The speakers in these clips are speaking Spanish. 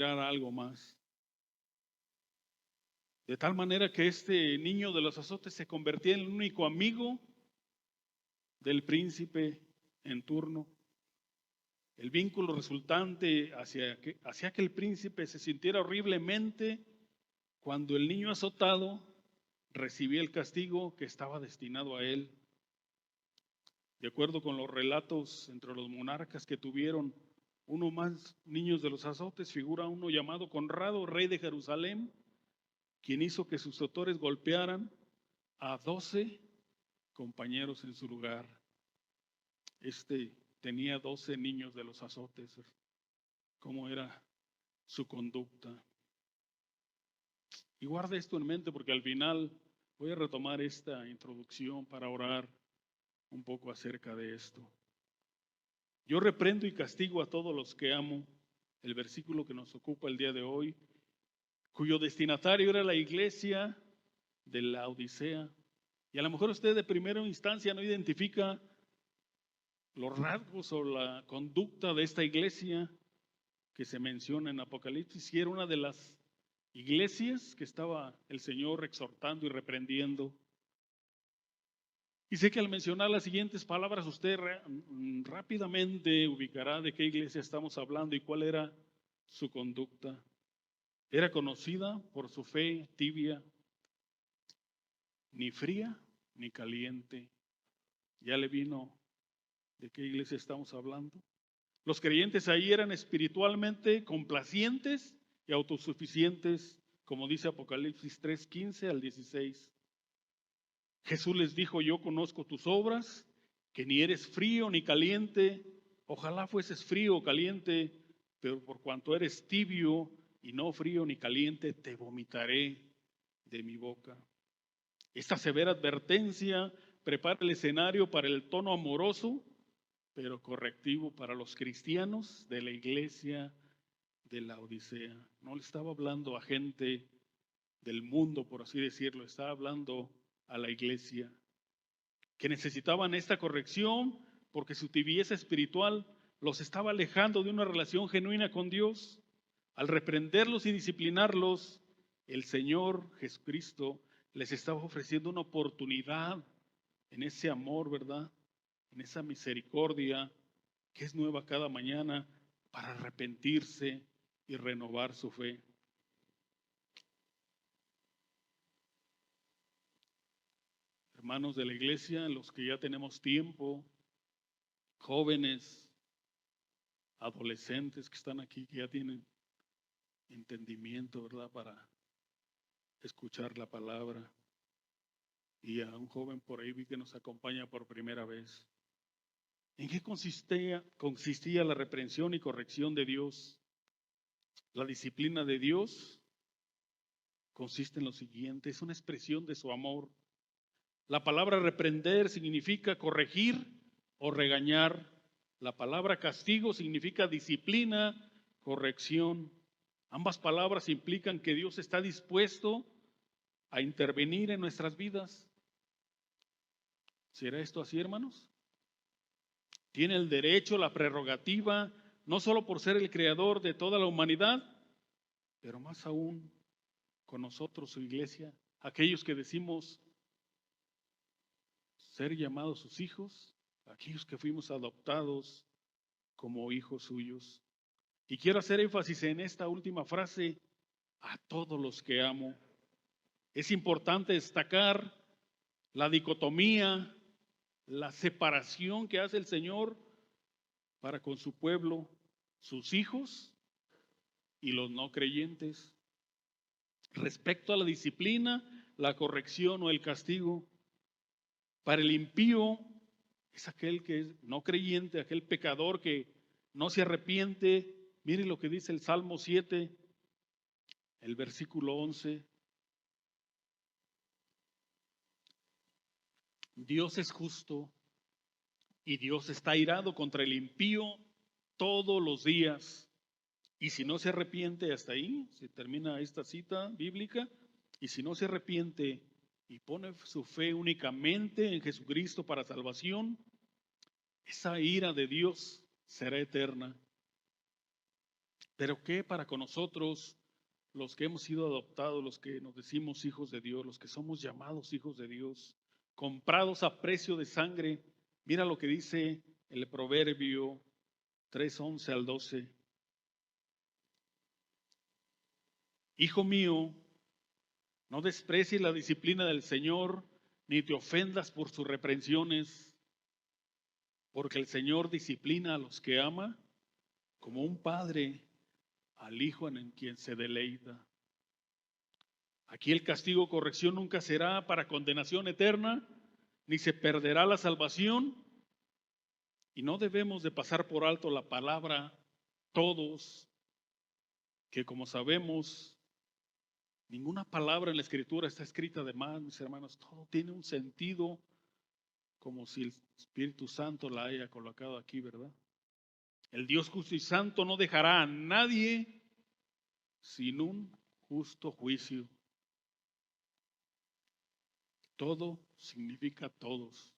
algo más. De tal manera que este niño de los azotes se convertía en el único amigo del príncipe en turno. El vínculo resultante hacía que el príncipe se sintiera horriblemente cuando el niño azotado recibía el castigo que estaba destinado a él. De acuerdo con los relatos entre los monarcas que tuvieron uno más niños de los azotes, figura uno llamado Conrado, rey de Jerusalén, quien hizo que sus autores golpearan a 12 compañeros en su lugar. Este tenía 12 niños de los azotes. ¿Cómo era su conducta? Y guarda esto en mente porque al final voy a retomar esta introducción para orar un poco acerca de esto. Yo reprendo y castigo a todos los que amo, el versículo que nos ocupa el día de hoy, cuyo destinatario era la iglesia de la Odisea. Y a lo mejor usted de primera instancia no identifica los rasgos o la conducta de esta iglesia que se menciona en Apocalipsis, y era una de las iglesias que estaba el Señor exhortando y reprendiendo. Y sé que al mencionar las siguientes palabras usted rápidamente ubicará de qué iglesia estamos hablando y cuál era su conducta. Era conocida por su fe tibia, ni fría ni caliente. ¿Ya le vino de qué iglesia estamos hablando? Los creyentes ahí eran espiritualmente complacientes y autosuficientes, como dice Apocalipsis 3:15 al 16. Jesús les dijo: yo conozco tus obras, que ni eres frío ni caliente. Ojalá fueses frío o caliente, pero por cuanto eres tibio y no frío ni caliente, te vomitaré de mi boca. Esta severa advertencia prepara el escenario para el tono amoroso, pero correctivo para los cristianos de la iglesia de la Odisea. No le estaba hablando a gente del mundo, por así decirlo, estaba hablando a la iglesia, que necesitaban esta corrección porque su tibieza espiritual los estaba alejando de una relación genuina con Dios. Al reprenderlos y disciplinarlos, el Señor Jesucristo les estaba ofreciendo una oportunidad en ese amor, ¿verdad? En esa misericordia que es nueva cada mañana para arrepentirse y renovar su fe. Hermanos de la iglesia, los que ya tenemos tiempo, jóvenes, adolescentes que están aquí, que ya tienen entendimiento, ¿verdad? Para escuchar la palabra. Y a un joven por ahí vi que nos acompaña por primera vez. ¿En qué consistía la reprensión y corrección de Dios? La disciplina de Dios consiste en lo siguiente: es una expresión de su amor. La palabra reprender significa corregir o regañar. La palabra castigo significa disciplina, corrección. Ambas palabras implican que Dios está dispuesto a intervenir en nuestras vidas. ¿Será esto así, hermanos? Tiene el derecho, la prerrogativa, no solo por ser el creador de toda la humanidad, pero más aún con nosotros, su iglesia, aquellos que decimos ser llamados sus hijos, aquellos que fuimos adoptados como hijos suyos. Y quiero hacer énfasis en esta última frase: a todos los que amo. Es importante destacar la dicotomía, la separación que hace el Señor para con su pueblo, sus hijos y los no creyentes. Respecto a la disciplina, la corrección o el castigo, para el impío es aquel que es no creyente, aquel pecador que no se arrepiente. Mire lo que dice el Salmo 7, el versículo 11. Dios es justo y Dios está airado contra el impío todos los días. Y si no se arrepiente, hasta ahí se termina esta cita bíblica, y si no se arrepiente y pone su fe únicamente en Jesucristo para salvación, esa ira de Dios será eterna. Pero ¿qué para con nosotros, los que hemos sido adoptados, los que nos decimos hijos de Dios, los que somos llamados hijos de Dios, comprados a precio de sangre? Mira lo que dice el Proverbio 3:11 al 12. Hijo mío, no desprecies la disciplina del Señor, ni te ofendas por sus reprensiones, porque el Señor disciplina a los que ama, como un padre al hijo en quien se deleita. Aquí el castigo o corrección nunca será para condenación eterna, ni se perderá la salvación. Y no debemos de pasar por alto la palabra todos, que como sabemos, ninguna palabra en la Escritura está escrita de más, mis hermanos. Todo tiene un sentido, como si el Espíritu Santo la haya colocado aquí, ¿verdad? El Dios justo y santo no dejará a nadie sin un justo juicio. Todo significa todos.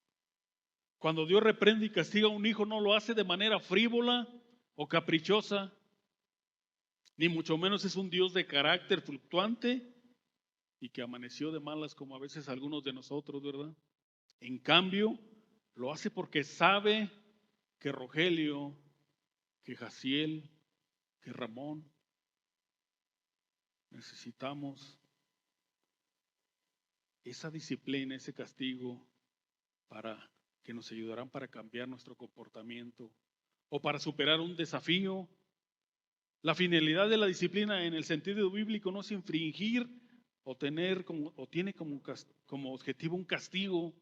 Cuando Dios reprende y castiga a un hijo, no lo hace de manera frívola o caprichosa, ni mucho menos es un Dios de carácter fluctuante y que amaneció de malas como a veces algunos de nosotros, ¿verdad? En cambio, lo hace porque sabe que Rogelio, que Jaciel, que Ramón necesitamos esa disciplina, ese castigo para que nos ayudarán para cambiar nuestro comportamiento o para superar un desafío. La finalidad de la disciplina en el sentido bíblico no es infringir o tener tiene como objetivo un castigo,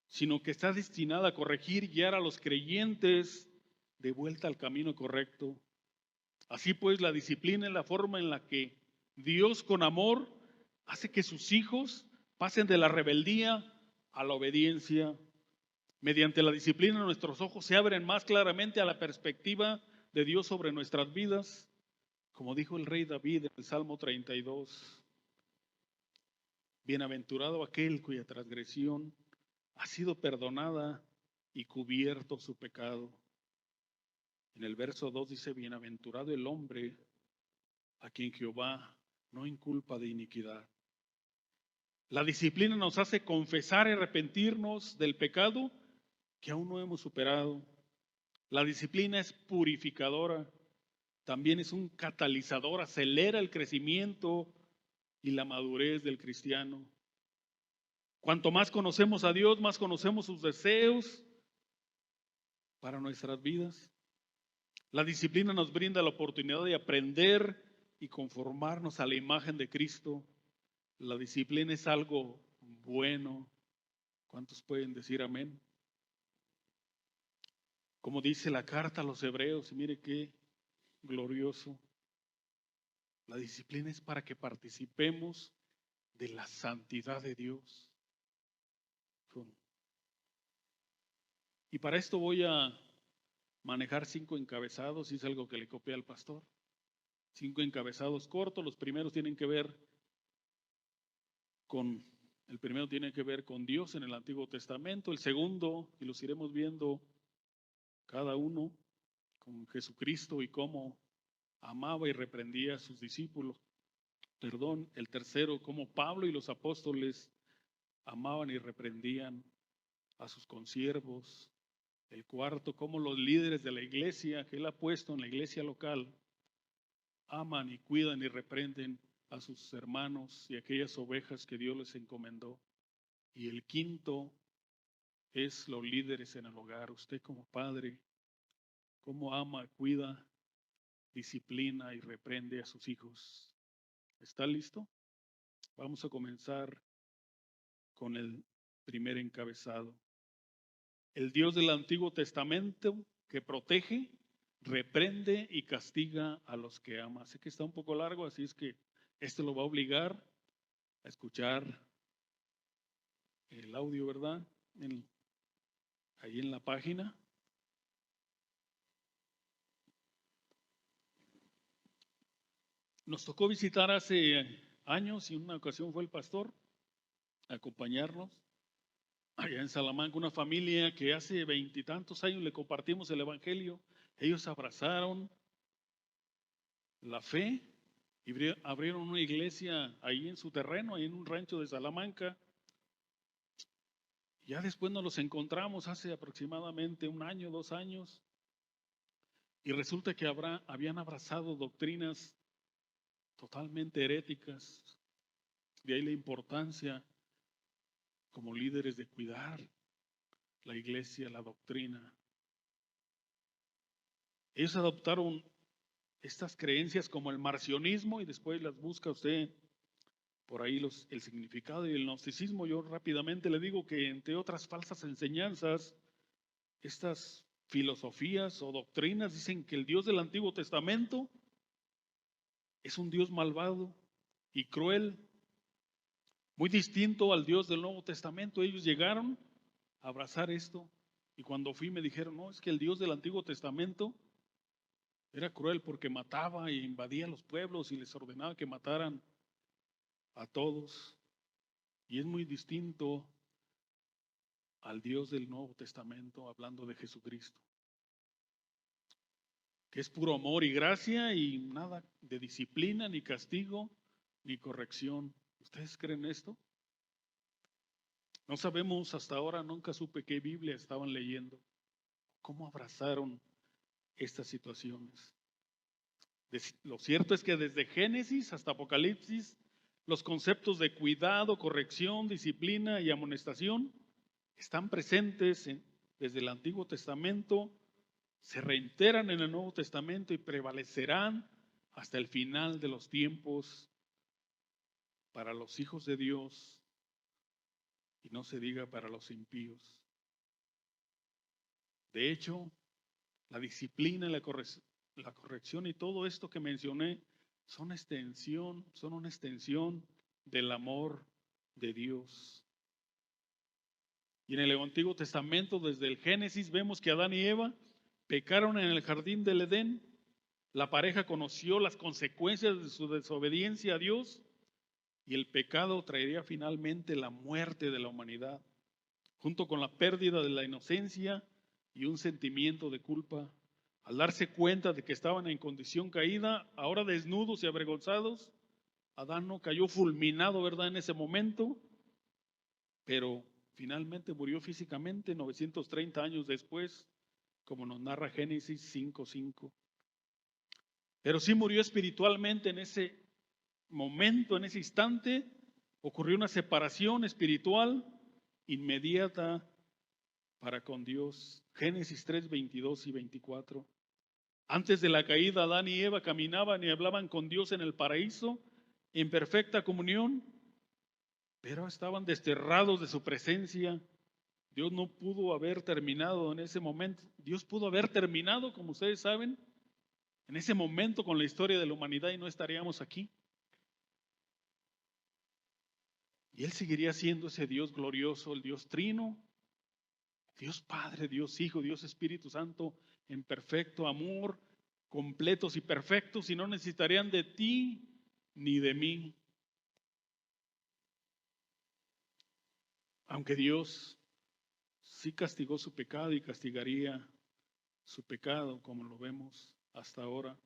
sino que está destinada a corregir y guiar a los creyentes de vuelta al camino correcto. Así pues, la disciplina es la forma en la que Dios con amor hace que sus hijos pasen de la rebeldía a la obediencia. Mediante la disciplina nuestros ojos se abren más claramente a la perspectiva de Dios sobre nuestras vidas, como dijo el rey David en el Salmo 32. Bienaventurado aquel cuya transgresión ha sido perdonada y cubierto su pecado. En el verso 2 dice, bienaventurado el hombre a quien Jehová no inculpa de iniquidad. La disciplina nos hace confesar y arrepentirnos del pecado que aún no hemos superado. La disciplina es purificadora, también es un catalizador, acelera el crecimiento y la madurez del cristiano. Cuanto más conocemos a Dios, más conocemos sus deseos para nuestras vidas. La disciplina nos brinda la oportunidad de aprender y conformarnos a la imagen de Cristo. La disciplina es algo bueno. ¿Cuántos pueden decir amén? Como dice la carta a los hebreos, y mire qué glorioso. La disciplina es para que participemos de la santidad de Dios. Y para esto voy a manejar 5 encabezados, y es algo que le copié al pastor. 5 encabezados cortos. Los primeros tienen que ver el primero tiene que ver con Dios en el Antiguo Testamento. El segundo, y los iremos viendo cada uno, con Jesucristo y cómo amaba y reprendía a sus discípulos. El tercero, cómo Pablo y los apóstoles amaban y reprendían a sus consiervos. El cuarto, cómo los líderes de la iglesia que él ha puesto en la iglesia local aman y cuidan y reprenden a sus hermanos y aquellas ovejas que Dios les encomendó. Y el quinto es los líderes en el hogar. Usted como padre, cómo ama, cuida, disciplina y reprende a sus hijos. ¿Está listo? Vamos a comenzar con el primer encabezado. El Dios del Antiguo Testamento que protege, reprende y castiga a los que ama. Sé que está un poco largo, así es que esto lo va a obligar a escuchar el audio, ¿verdad? Ahí en la página. Nos tocó visitar hace años y en una ocasión fue el pastor a acompañarnos allá en Salamanca, una familia que hace 20 y tantos años le compartimos el evangelio. Ellos se abrazaron, la fe y abrieron una iglesia ahí en su terreno, ahí en un rancho de Salamanca. Ya después nos los encontramos hace aproximadamente un año, 2 años, y resulta que habían abrazado doctrinas totalmente heréticas. De ahí la importancia como líderes de cuidar la iglesia, la doctrina. Ellos adoptaron estas creencias como el marcionismo y después las busca usted por ahí el significado y el gnosticismo. Yo rápidamente le digo que entre otras falsas enseñanzas, estas filosofías o doctrinas dicen que el Dios del Antiguo Testamento es un Dios malvado y cruel, muy distinto al Dios del Nuevo Testamento. Ellos llegaron a abrazar esto y cuando fui me dijeron, no, es que el Dios del Antiguo Testamento era cruel porque mataba e invadía los pueblos y les ordenaba que mataran a todos. Y es muy distinto al Dios del Nuevo Testamento, hablando de Jesucristo, que es puro amor y gracia y nada de disciplina, ni castigo, ni corrección. ¿Ustedes creen esto? No sabemos hasta ahora, nunca supe qué Biblia estaban leyendo, cómo abrazaron estas situaciones. Lo cierto es que desde Génesis hasta Apocalipsis, los conceptos de cuidado, corrección, disciplina y amonestación están presentes desde el Antiguo Testamento, se reiteran en el Nuevo Testamento y prevalecerán hasta el final de los tiempos para los hijos de Dios y no se diga para los impíos. De hecho, la disciplina, la corrección y todo esto que mencioné son una extensión del amor de Dios. Y en el Antiguo Testamento, desde el Génesis, vemos que Adán y Eva pecaron en el jardín del Edén. La pareja conoció las consecuencias de su desobediencia a Dios y el pecado traería finalmente la muerte de la humanidad, junto con la pérdida de la inocencia y un sentimiento de culpa. Al darse cuenta de que estaban en condición caída, ahora desnudos y avergonzados, Adán no cayó fulminado, ¿verdad?, en ese momento, pero finalmente murió físicamente 930 años después, como nos narra Génesis 5:5. Pero sí murió espiritualmente en ese momento, en ese instante, ocurrió una separación espiritual inmediata para con Dios. Génesis 3:22 y 24. Antes de la caída, Adán y Eva caminaban y hablaban con Dios en el paraíso, en perfecta comunión, pero estaban desterrados de su presencia. Dios no pudo haber terminado en ese momento. Dios pudo haber terminado, como ustedes saben, en ese momento con la historia de la humanidad y no estaríamos aquí. Y Él seguiría siendo ese Dios glorioso, el Dios trino, Dios Padre, Dios Hijo, Dios Espíritu Santo, en perfecto amor, completos y perfectos, y no necesitarían de ti ni de mí. Aunque Dios sí castigó su pecado y castigaría su pecado, como lo vemos hasta ahora,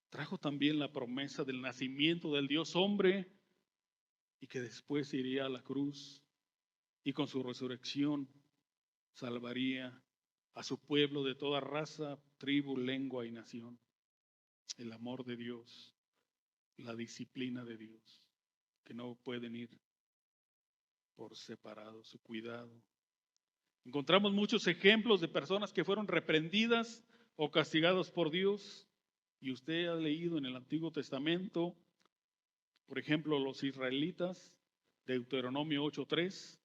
trajo también la promesa del nacimiento del Dios hombre y que después iría a la cruz y con su resurrección salvaría a su pueblo de toda raza, tribu, lengua y nación. El amor de Dios, la disciplina de Dios, que no pueden ir por separado, su cuidado. Encontramos muchos ejemplos de personas que fueron reprendidas o castigadas por Dios. Y usted ha leído en el Antiguo Testamento, por ejemplo, los israelitas, Deuteronomio 8:3.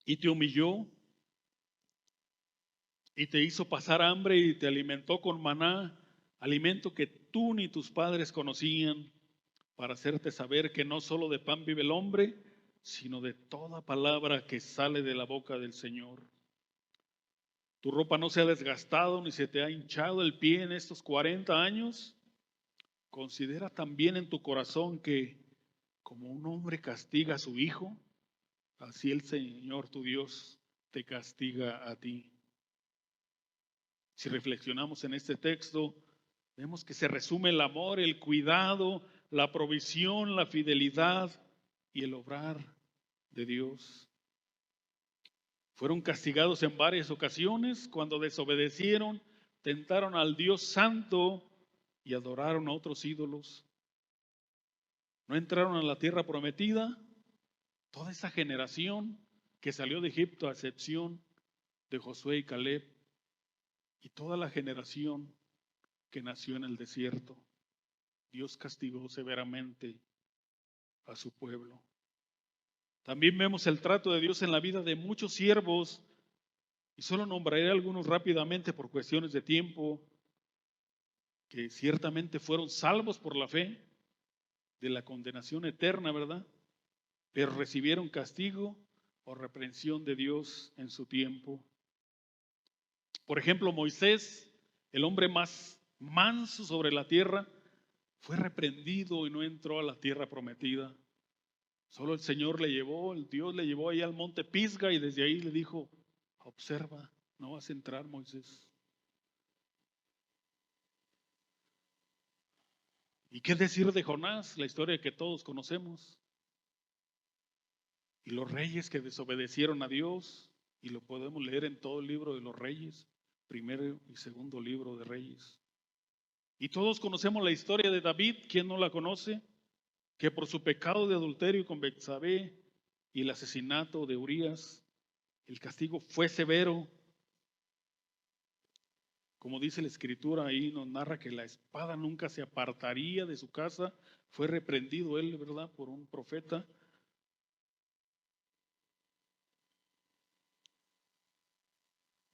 Y te humilló y te hizo pasar hambre y te alimentó con maná, alimento que tú ni tus padres conocían, para hacerte saber que no solo de pan vive el hombre, sino de toda palabra que sale de la boca del Señor. Tu ropa no se ha desgastado ni se te ha hinchado el pie en estos 40 años. Considera también en tu corazón que como un hombre castiga a su hijo, así el Señor tu Dios te castiga a ti. Si reflexionamos en este texto, vemos que se resume el amor, el cuidado, la provisión, la fidelidad y el obrar de Dios. Fueron castigados en varias ocasiones cuando desobedecieron, tentaron al Dios Santo y adoraron a otros ídolos. No entraron a la tierra prometida. Toda esa generación que salió de Egipto, a excepción de Josué y Caleb, y toda la generación que nació en el desierto, Dios castigó severamente a su pueblo. También vemos el trato de Dios en la vida de muchos siervos, y solo nombraré algunos rápidamente por cuestiones de tiempo, que ciertamente fueron salvos por la fe de la condenación eterna, ¿verdad? Pero recibieron castigo o reprensión de Dios en su tiempo. Por ejemplo, Moisés, el hombre más manso sobre la tierra, fue reprendido y no entró a la tierra prometida. Solo el Señor le llevó, el Dios le llevó ahí al monte Pisga y desde ahí le dijo: observa, no vas a entrar, Moisés. ¿Y qué decir de Jonás? La historia que todos conocemos. Y los reyes que desobedecieron a Dios, y lo podemos leer en todo el libro de los reyes, primero y segundo libro de Reyes. Y todos conocemos la historia de David. ¿Quién no la conoce? Que por su pecado de adulterio con Betsabé y el asesinato de Urías, el castigo fue severo. Como dice la escritura, ahí nos narra que la espada nunca se apartaría de su casa. Fue reprendido él, ¿verdad?, por un profeta.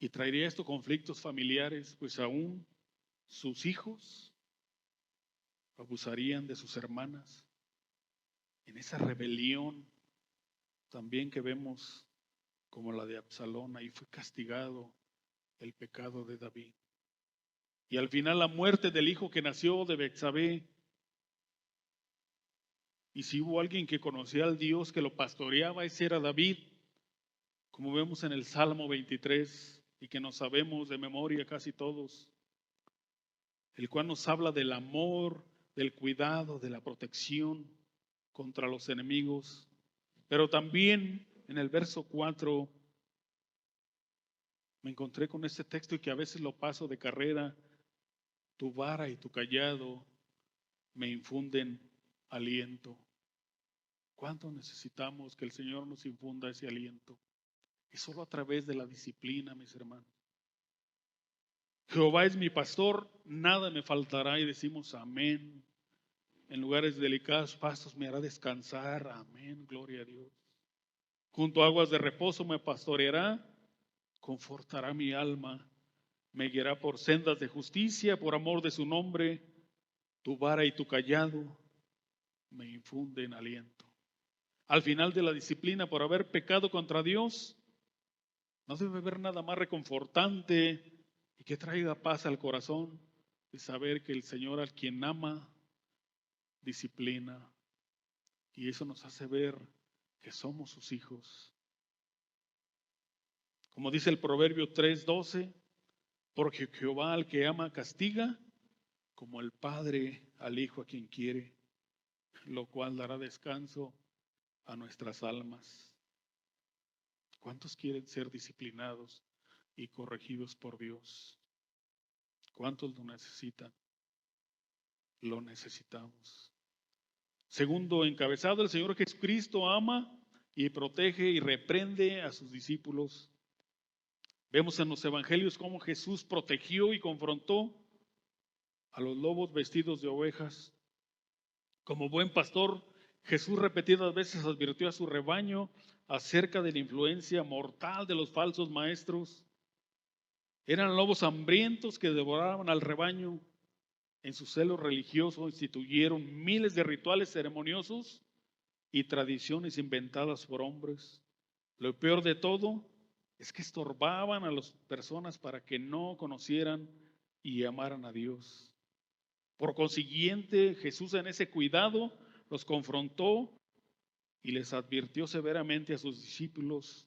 Y traería esto conflictos familiares, pues aún sus hijos abusarían de sus hermanas. En esa rebelión también que vemos como la de Absalón, ahí fue castigado el pecado de David. Y al final la muerte del hijo que nació de Betsabé. Y si hubo alguien que conocía al Dios que lo pastoreaba, ese era David, como vemos en el Salmo 23 y que nos sabemos de memoria casi todos, el cual nos habla del amor, del cuidado, de la protección contra los enemigos. Pero también en el verso 4 me encontré con este texto y que a veces lo paso de carrera: tu vara y tu cayado me infunden aliento. ¿Cuánto necesitamos que el Señor nos infunda ese aliento? Y solo a través de la disciplina, mis hermanos. Jehová es mi pastor, nada me faltará, y decimos amén. En lugares delicados pastos me hará descansar, amén, gloria a Dios. Junto a aguas de reposo me pastoreará, confortará mi alma, me guiará por sendas de justicia, por amor de su nombre. Tu vara y tu cayado me infunden aliento. Al final de la disciplina por haber pecado contra Dios, no debe haber nada más reconfortante y que traiga paz al corazón de saber que el Señor, al quien ama, disciplina. Y eso nos hace ver que somos sus hijos. Como dice el Proverbio 3:12, porque Jehová al que ama castiga, como el Padre al Hijo a quien quiere, lo cual dará descanso a nuestras almas. ¿Cuántos quieren ser disciplinados y corregidos por Dios? ¿Cuántos lo necesitan? Lo necesitamos. Segundo encabezado, el Señor Jesucristo ama y protege y reprende a sus discípulos. Vemos en los evangelios cómo Jesús protegió y confrontó a los lobos vestidos de ovejas. Como buen pastor, Jesús repetidas veces advirtió a su rebaño acerca de la influencia mortal de los falsos maestros. Eran lobos hambrientos que devoraban al rebaño. En su celo religioso instituyeron miles de rituales ceremoniosos y tradiciones inventadas por hombres. Lo peor de todo es que estorbaban a las personas para que no conocieran y amaran a Dios. Por consiguiente, Jesús en ese cuidado los confrontó y les advirtió severamente a sus discípulos: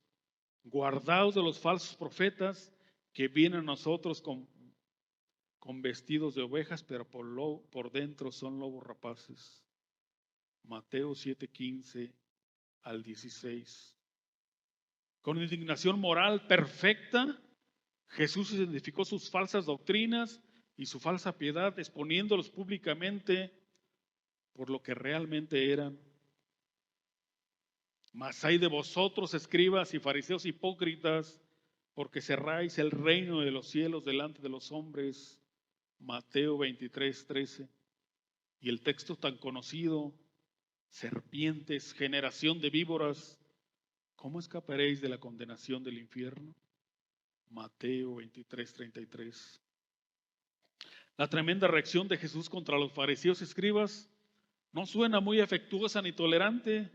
guardaos de los falsos profetas que vienen a nosotros con vestidos de ovejas, pero por dentro son lobos rapaces. Mateo 7:15 al 16. Con indignación moral perfecta, Jesús identificó sus falsas doctrinas y su falsa piedad, exponiéndolos públicamente por lo que realmente eran. Mas hay de vosotros, escribas y fariseos hipócritas, porque cerráis el reino de los cielos delante de los hombres. Mateo 23:13. Y el texto tan conocido, serpientes, generación de víboras, ¿cómo escaparéis de la condenación del infierno? Mateo 23:33. La tremenda reacción de Jesús contra los fariseos y escribas no suena muy afectuosa ni tolerante,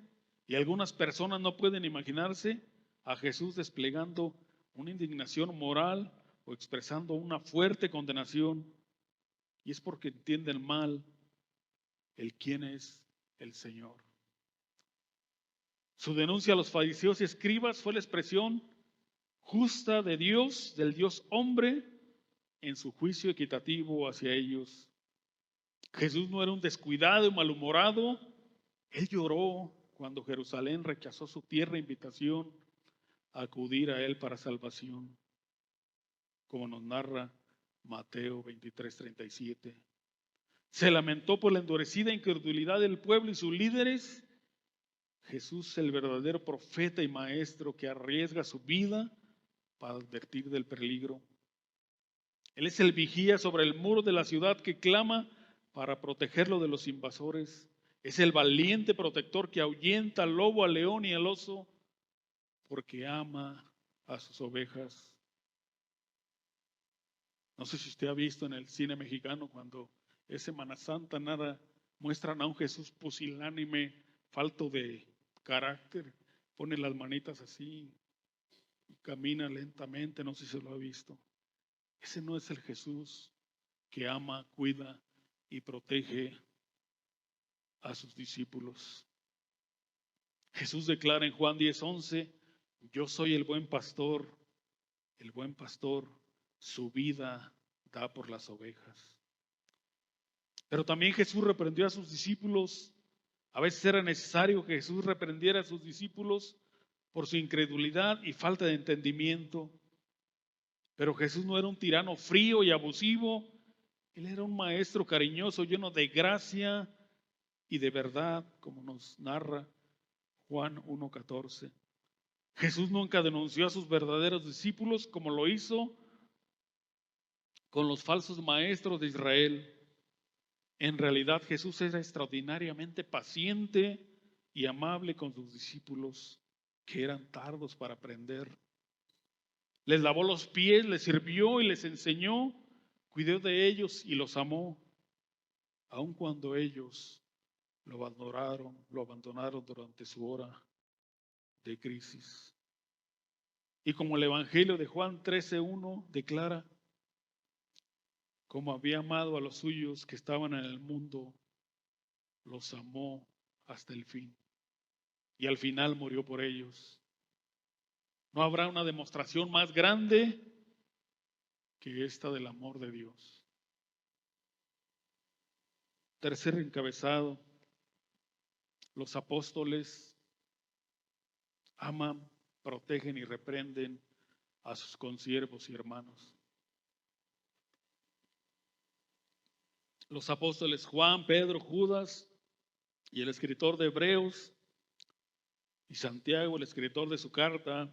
y algunas personas no pueden imaginarse a Jesús desplegando una indignación moral o expresando una fuerte condenación, y es porque entienden mal el quién es el Señor. Su denuncia a los fariseos y escribas fue la expresión justa de Dios, del Dios hombre, en su juicio equitativo hacia ellos. Jesús no era un descuidado y malhumorado. Él lloró cuando Jerusalén rechazó su tierna invitación a acudir a él para salvación, como nos narra Mateo 23:37. Se lamentó por la endurecida incredulidad del pueblo y sus líderes. Jesús, el verdadero profeta y maestro que arriesga su vida para advertir del peligro. Él es el vigía sobre el muro de la ciudad que clama para protegerlo de los invasores. Es el valiente protector que ahuyenta al lobo, al león y al oso, porque ama a sus ovejas. No sé si usted ha visto en el cine mexicano cuando es Semana Santa, nada, muestran a un Jesús pusilánime, falto de carácter, pone las manitas así y camina lentamente, no sé si se lo ha visto. Ese no es el Jesús que ama, cuida y protege a sus discípulos. Jesús declara en Juan 10:11, yo soy el buen pastor su vida da por las ovejas. Pero también Jesús reprendió a sus discípulos. A veces era necesario que Jesús reprendiera a sus discípulos por su incredulidad y falta de entendimiento. Pero Jesús no era un tirano frío y abusivo. Él era un maestro cariñoso, lleno de gracia y de verdad, como nos narra Juan 1:14. Jesús nunca denunció a sus verdaderos discípulos como lo hizo con los falsos maestros de Israel. En realidad Jesús era extraordinariamente paciente y amable con sus discípulos, que eran tardos para aprender. Les lavó los pies, les sirvió y les enseñó, cuidó de ellos y los amó, aun cuando ellos lo abandonaron durante su hora de crisis. Y como el Evangelio de Juan 13:1 declara, como había amado a los suyos que estaban en el mundo, los amó hasta el fin. Y al final murió por ellos. No habrá una demostración más grande que esta del amor de Dios. Tercer encabezado, los apóstoles aman, protegen y reprenden a sus consiervos y hermanos. Los apóstoles Juan, Pedro, Judas y el escritor de Hebreos y Santiago, el escritor de su carta,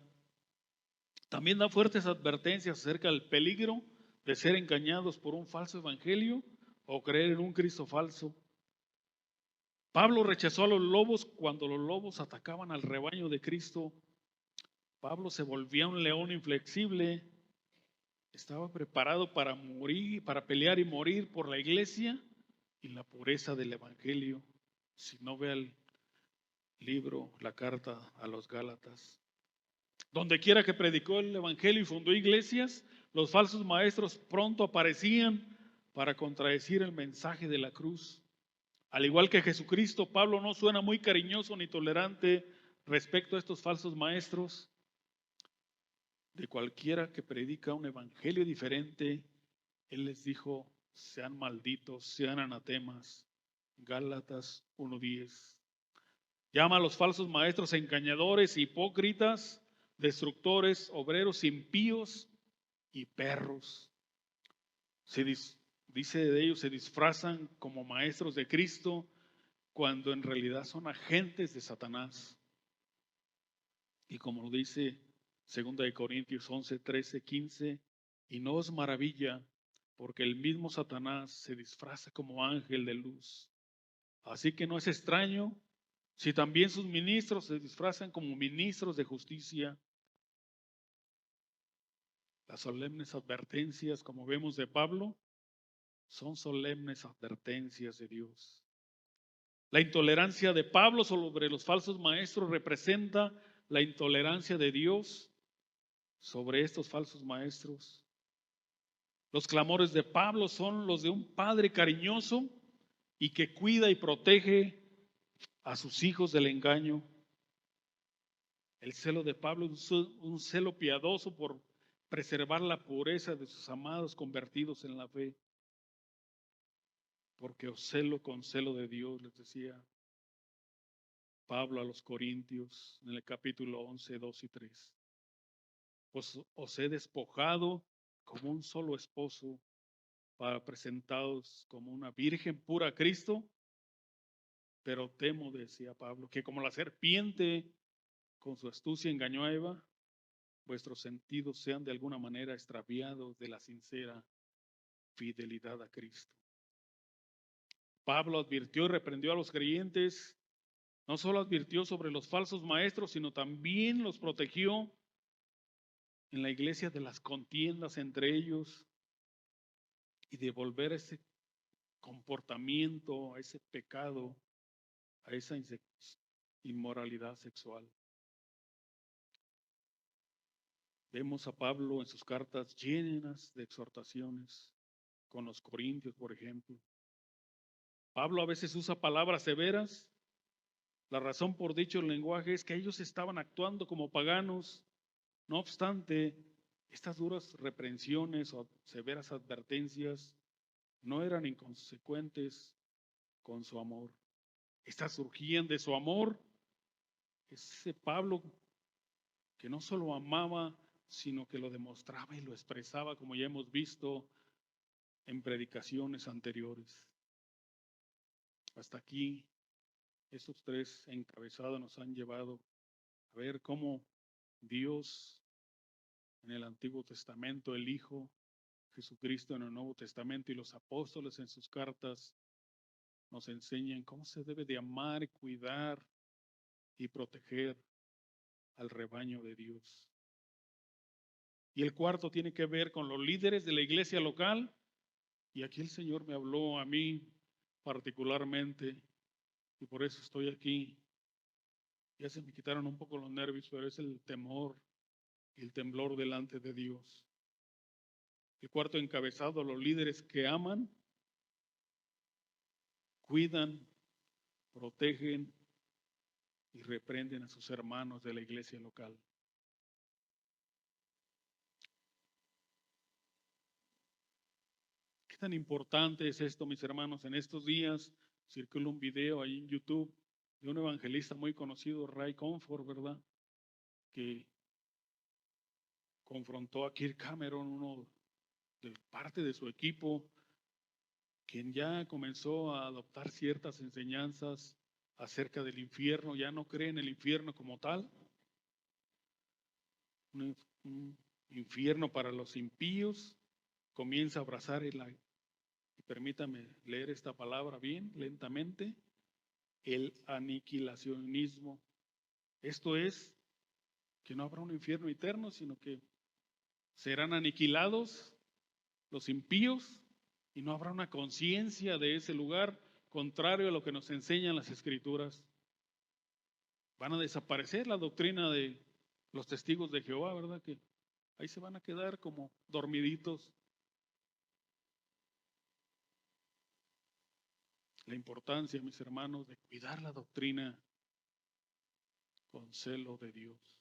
también dan fuertes advertencias acerca del peligro de ser engañados por un falso evangelio o creer en un Cristo falso. Pablo rechazó a los lobos cuando los lobos atacaban al rebaño de Cristo. Pablo se volvía un león inflexible. Estaba preparado para morir, para pelear y morir por la iglesia y la pureza del evangelio. Si no ve el libro, la carta a los Gálatas. Donde quiera que predicó el evangelio y fundó iglesias, los falsos maestros pronto aparecían para contradecir el mensaje de la cruz. Al igual que Jesucristo, Pablo no suena muy cariñoso ni tolerante respecto a estos falsos maestros. De cualquiera que predica un evangelio diferente, Él les dijo, sean malditos, sean anatemas. Gálatas 1:10. Llama a los falsos maestros engañadores, hipócritas, destructores, obreros impíos y perros. Dice de ellos, se disfrazan como maestros de Cristo cuando en realidad son agentes de Satanás. Y como lo dice 2 Corintios 11, 13, 15, y no os maravilla, porque el mismo Satanás se disfraza como ángel de luz. Así que no es extraño si también sus ministros se disfrazan como ministros de justicia. Las solemnes advertencias, como vemos de Pablo, son solemnes advertencias de Dios. La intolerancia de Pablo sobre los falsos maestros representa la intolerancia de Dios sobre estos falsos maestros. Los clamores de Pablo son los de un padre cariñoso y que cuida y protege a sus hijos del engaño. El celo de Pablo es un celo piadoso por preservar la pureza de sus amados convertidos en la fe. Porque os celo con celo de Dios, les decía Pablo a los Corintios en el capítulo 11, 2 y 3. Pues os he despojado como un solo esposo para presentaros como una virgen pura a Cristo. Pero temo, decía Pablo, que como la serpiente con su astucia engañó a Eva, vuestros sentidos sean de alguna manera extraviados de la sincera fidelidad a Cristo. Pablo advirtió y reprendió a los creyentes. No solo advirtió sobre los falsos maestros, sino también los protegió en la iglesia de las contiendas entre ellos y de volver a ese comportamiento, a ese pecado, a esa inmoralidad sexual. Vemos a Pablo en sus cartas llenas de exhortaciones, con los corintios, por ejemplo. Pablo a veces usa palabras severas. La razón por dicho lenguaje es que ellos estaban actuando como paganos. No obstante, estas duras reprensiones o severas advertencias no eran inconsecuentes con su amor. Estas surgían de su amor. Ese Pablo que no solo amaba, sino que lo demostraba y lo expresaba, como ya hemos visto en predicaciones anteriores. Hasta aquí, estos tres encabezados nos han llevado a ver cómo Dios en el Antiguo Testamento, el Hijo, Jesucristo en el Nuevo Testamento y los apóstoles en sus cartas nos enseñan cómo se debe de amar, cuidar y proteger al rebaño de Dios. Y el cuarto tiene que ver con los líderes de la iglesia local. Y aquí el Señor me habló a mí particularmente y por eso estoy aquí. Ya se me quitaron un poco los nervios, pero es el temor y el temblor delante de Dios. El cuarto encabezado, los líderes que aman, cuidan, protegen y reprenden a sus hermanos de la iglesia local. ¿Qué tan importante es esto, mis hermanos? En estos días circula un video ahí en YouTube de un evangelista muy conocido, Ray Comfort, ¿verdad? Que confrontó a Kirk Cameron, uno de parte de su equipo, quien ya comenzó a adoptar ciertas enseñanzas acerca del infierno, ya no cree en el infierno como tal, un infierno para los impíos, comienza a abrazar y permítame leer esta palabra bien, lentamente, el aniquilacionismo. Esto es que no habrá un infierno eterno, sino que serán aniquilados los impíos y no habrá una conciencia de ese lugar, contrario a lo que nos enseñan las escrituras. Van a desaparecer la doctrina de los testigos de Jehová, ¿verdad? Que ahí se van a quedar como dormiditos. La importancia, mis hermanos, de cuidar la doctrina con celo de Dios.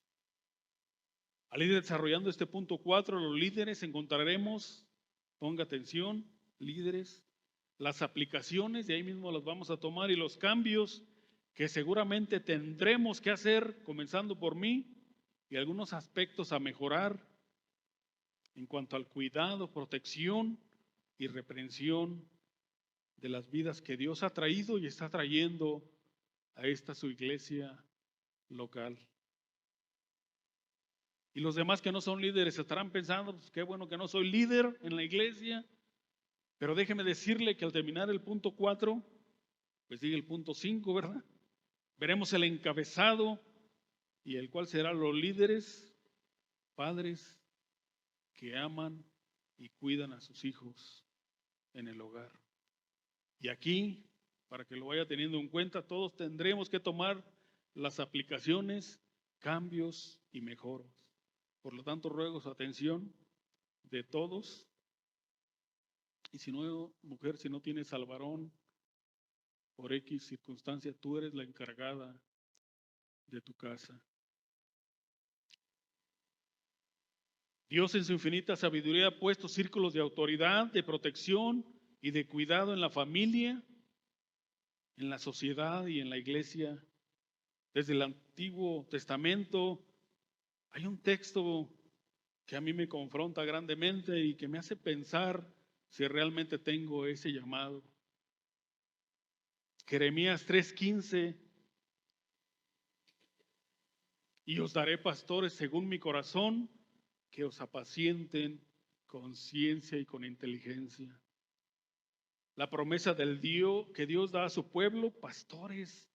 Al ir desarrollando este punto 4, los líderes encontraremos Ponga atención, líderes, las aplicaciones, de ahí mismo las vamos a tomar, y los cambios que seguramente tendremos que hacer, comenzando por mí, y algunos aspectos a mejorar en cuanto al cuidado, protección y reprensión de las vidas que Dios ha traído y está trayendo a esta su iglesia local. Y los demás que no son líderes estarán pensando, pues qué bueno que no soy líder en la iglesia, pero déjeme decirle que al terminar el punto 4, pues sigue el punto 5, ¿verdad? Veremos el encabezado y el cual serán los líderes, padres que aman y cuidan a sus hijos en el hogar. Y aquí, para que lo vaya teniendo en cuenta, todos tendremos que tomar las aplicaciones, cambios y mejoras. Por lo tanto, ruego su atención de todos. Y si no, mujer, si no tienes al varón, por X circunstancia, tú eres la encargada de tu casa. Dios en su infinita sabiduría ha puesto círculos de autoridad, de protección y de cuidado en la familia, en la sociedad y en la iglesia. Desde el Antiguo Testamento hay un texto que a mí me confronta grandemente y que me hace pensar si realmente tengo ese llamado. Jeremías 3:15: y os daré pastores según mi corazón, que os apacienten con ciencia y con inteligencia. La promesa del Dios que Dios da a su pueblo: pastores,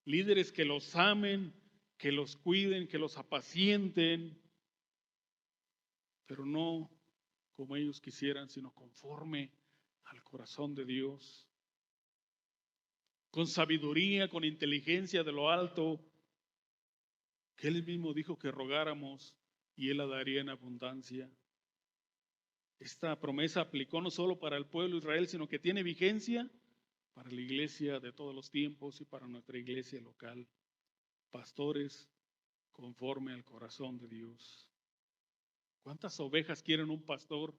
líderes que los amen, que los cuiden, que los apacienten, pero no como ellos quisieran, sino conforme al corazón de Dios, con sabiduría, con inteligencia de lo alto, que Él mismo dijo que rogáramos y Él la daría en abundancia. Esta promesa aplicó no solo para el pueblo de Israel, sino que tiene vigencia para la iglesia de todos los tiempos y para nuestra iglesia local. Pastores conforme al corazón de Dios. ¿Cuántas ovejas quieren un pastor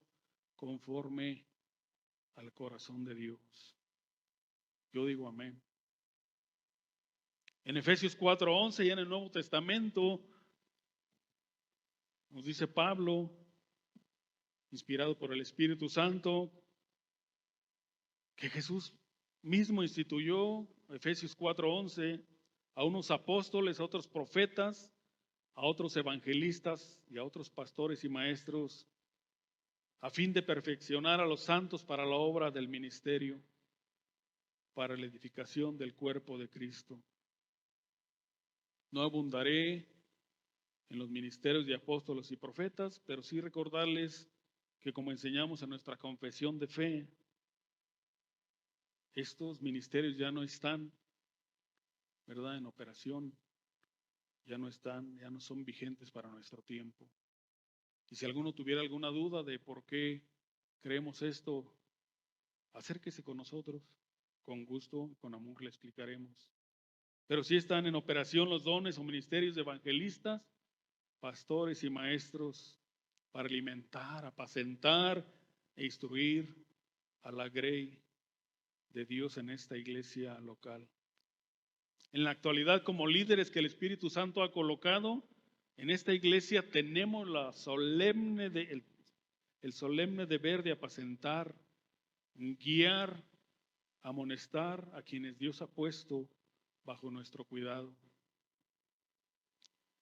conforme al corazón de Dios? Yo digo amén. En Efesios 4:11, ya en el Nuevo Testamento, nos dice Pablo, inspirado por el Espíritu Santo, que Jesús mismo instituyó, Efesios 4:11, a unos apóstoles, a otros profetas, a otros evangelistas y a otros pastores y maestros, a fin de perfeccionar a los santos para la obra del ministerio, para la edificación del cuerpo de Cristo. No abundaré en los ministerios de apóstoles y profetas, pero sí recordarles que, como enseñamos en nuestra confesión de fe, estos ministerios ya no están, ¿verdad?, en operación, ya no son vigentes para nuestro tiempo. Y si alguno tuviera alguna duda de por qué creemos esto, acérquese con nosotros, con gusto, con amor le explicaremos. Pero sí están en operación los dones o ministerios de evangelistas, pastores y maestros para alimentar, apacentar e instruir a la grey de Dios en esta iglesia local. En la actualidad, como líderes que el Espíritu Santo ha colocado en esta iglesia, tenemos el solemne deber de apacentar, guiar, amonestar a quienes Dios ha puesto bajo nuestro cuidado.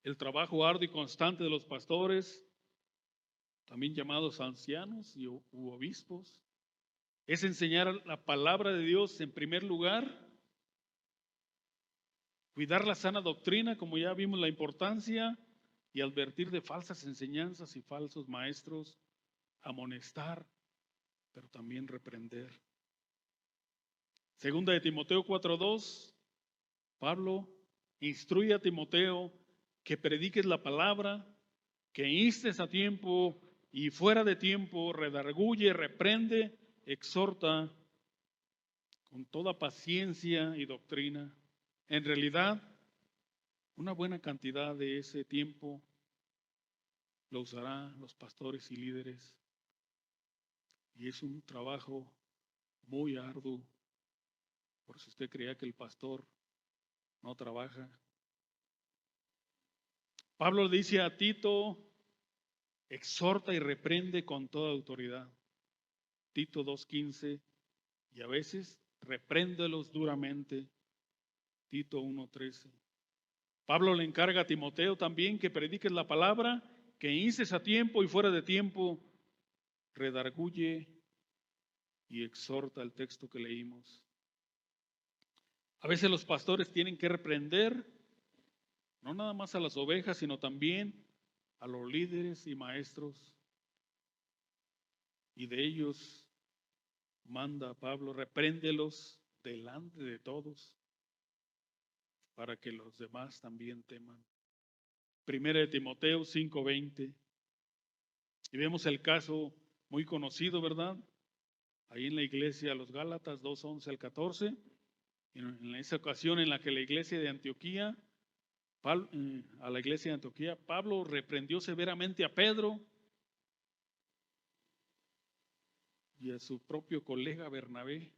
El trabajo arduo y constante de los pastores, también llamados ancianos u obispos, es enseñar la palabra de Dios en primer lugar, cuidar la sana doctrina, como ya vimos la importancia, y advertir de falsas enseñanzas y falsos maestros, amonestar, pero también reprender. Segunda de Timoteo 4:2, Pablo instruye a Timoteo que prediques la palabra, que instes a tiempo y fuera de tiempo, redarguye, reprende, exhorta con toda paciencia y doctrina. En realidad, una buena cantidad de ese tiempo lo usarán los pastores y líderes Y es un trabajo muy arduo. Por si usted creía que el pastor no trabaja. Pablo le dice a Tito, exhorta y reprende con toda autoridad. Tito 2:15, y a veces repréndelos duramente. Tito 1:13. Pablo le encarga a Timoteo también que prediques la palabra, que instes a tiempo y fuera de tiempo, redarguye y exhorta el texto que leímos. A veces los pastores tienen que reprender, no nada más a las ovejas, sino también a los líderes y maestros. Y de ellos manda a Pablo, repréndelos delante de todos, para que los demás también teman. Primera de Timoteo 5:20. Y vemos el caso muy conocido, ¿verdad? Ahí en la iglesia de los Gálatas 2:11 al 14. En esa ocasión en la que la iglesia de Antioquía, a la iglesia de Antioquía, Pablo reprendió severamente a Pedro y a su propio colega Bernabé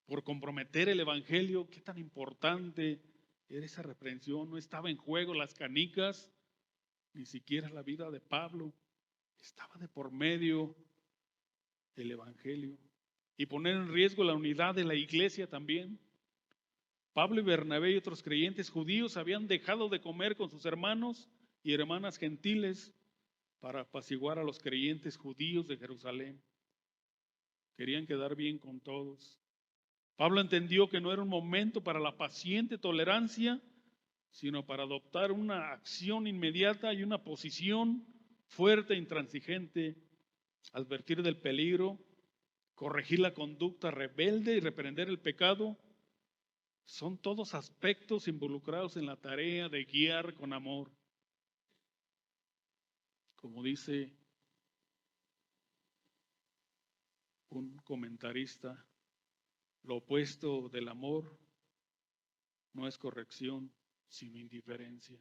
por comprometer el evangelio. Qué tan importante era esa reprensión. No estaba en juego las canicas, ni siquiera la vida de Pablo. Estaba de por medio el evangelio y poner en riesgo la unidad de la iglesia también. Pablo y Bernabé y otros creyentes judíos habían dejado de comer con sus hermanos y hermanas gentiles para apaciguar a los creyentes judíos de Jerusalén. Querían quedar bien con todos. Pablo entendió que no era un momento para la paciente tolerancia, sino para adoptar una acción inmediata y una posición fuerte e intransigente, advertir del peligro, corregir la conducta rebelde y reprender el pecado. Son todos aspectos involucrados en la tarea de guiar con amor. Como dice un comentarista, lo opuesto del amor no es corrección, sino indiferencia.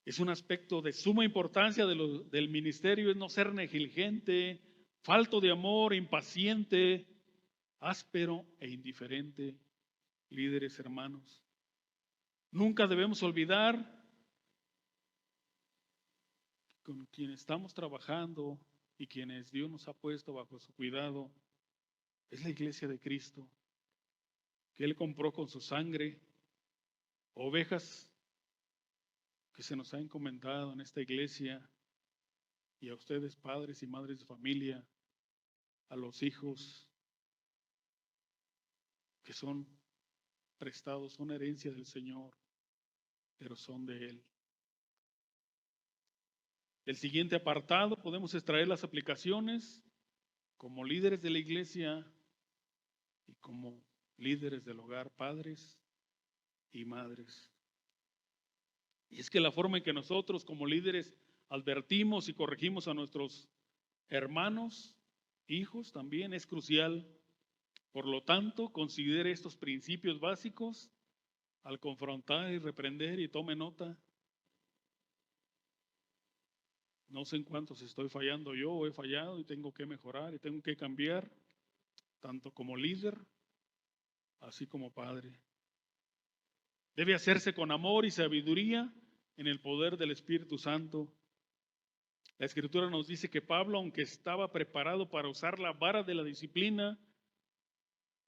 Es un aspecto de suma importancia del ministerio, es no ser negligente, falto de amor, impaciente, áspero e indiferente. Líderes hermanos, nunca debemos olvidar con quienes estamos trabajando y quienes Dios nos ha puesto bajo su cuidado, es la iglesia de Cristo, que Él compró con su sangre, ovejas que se nos ha encomendado en esta iglesia, y a ustedes, padres y madres de familia, a los hijos que son prestados, son herencia del Señor, pero son de Él. Del siguiente apartado podemos extraer las aplicaciones como líderes de la iglesia y como líderes del hogar, padres y madres. Y es que la forma en que nosotros como líderes advertimos y corregimos a nuestros hermanos, hijos, también es crucial. Por lo tanto, considere estos principios básicos al confrontar y reprender, y tome nota. No sé en cuántos estoy fallando yo o he fallado y tengo que mejorar y tengo que cambiar, tanto como líder, así como padre. Debe hacerse con amor y sabiduría en el poder del Espíritu Santo. La Escritura nos dice que Pablo, aunque estaba preparado para usar la vara de la disciplina,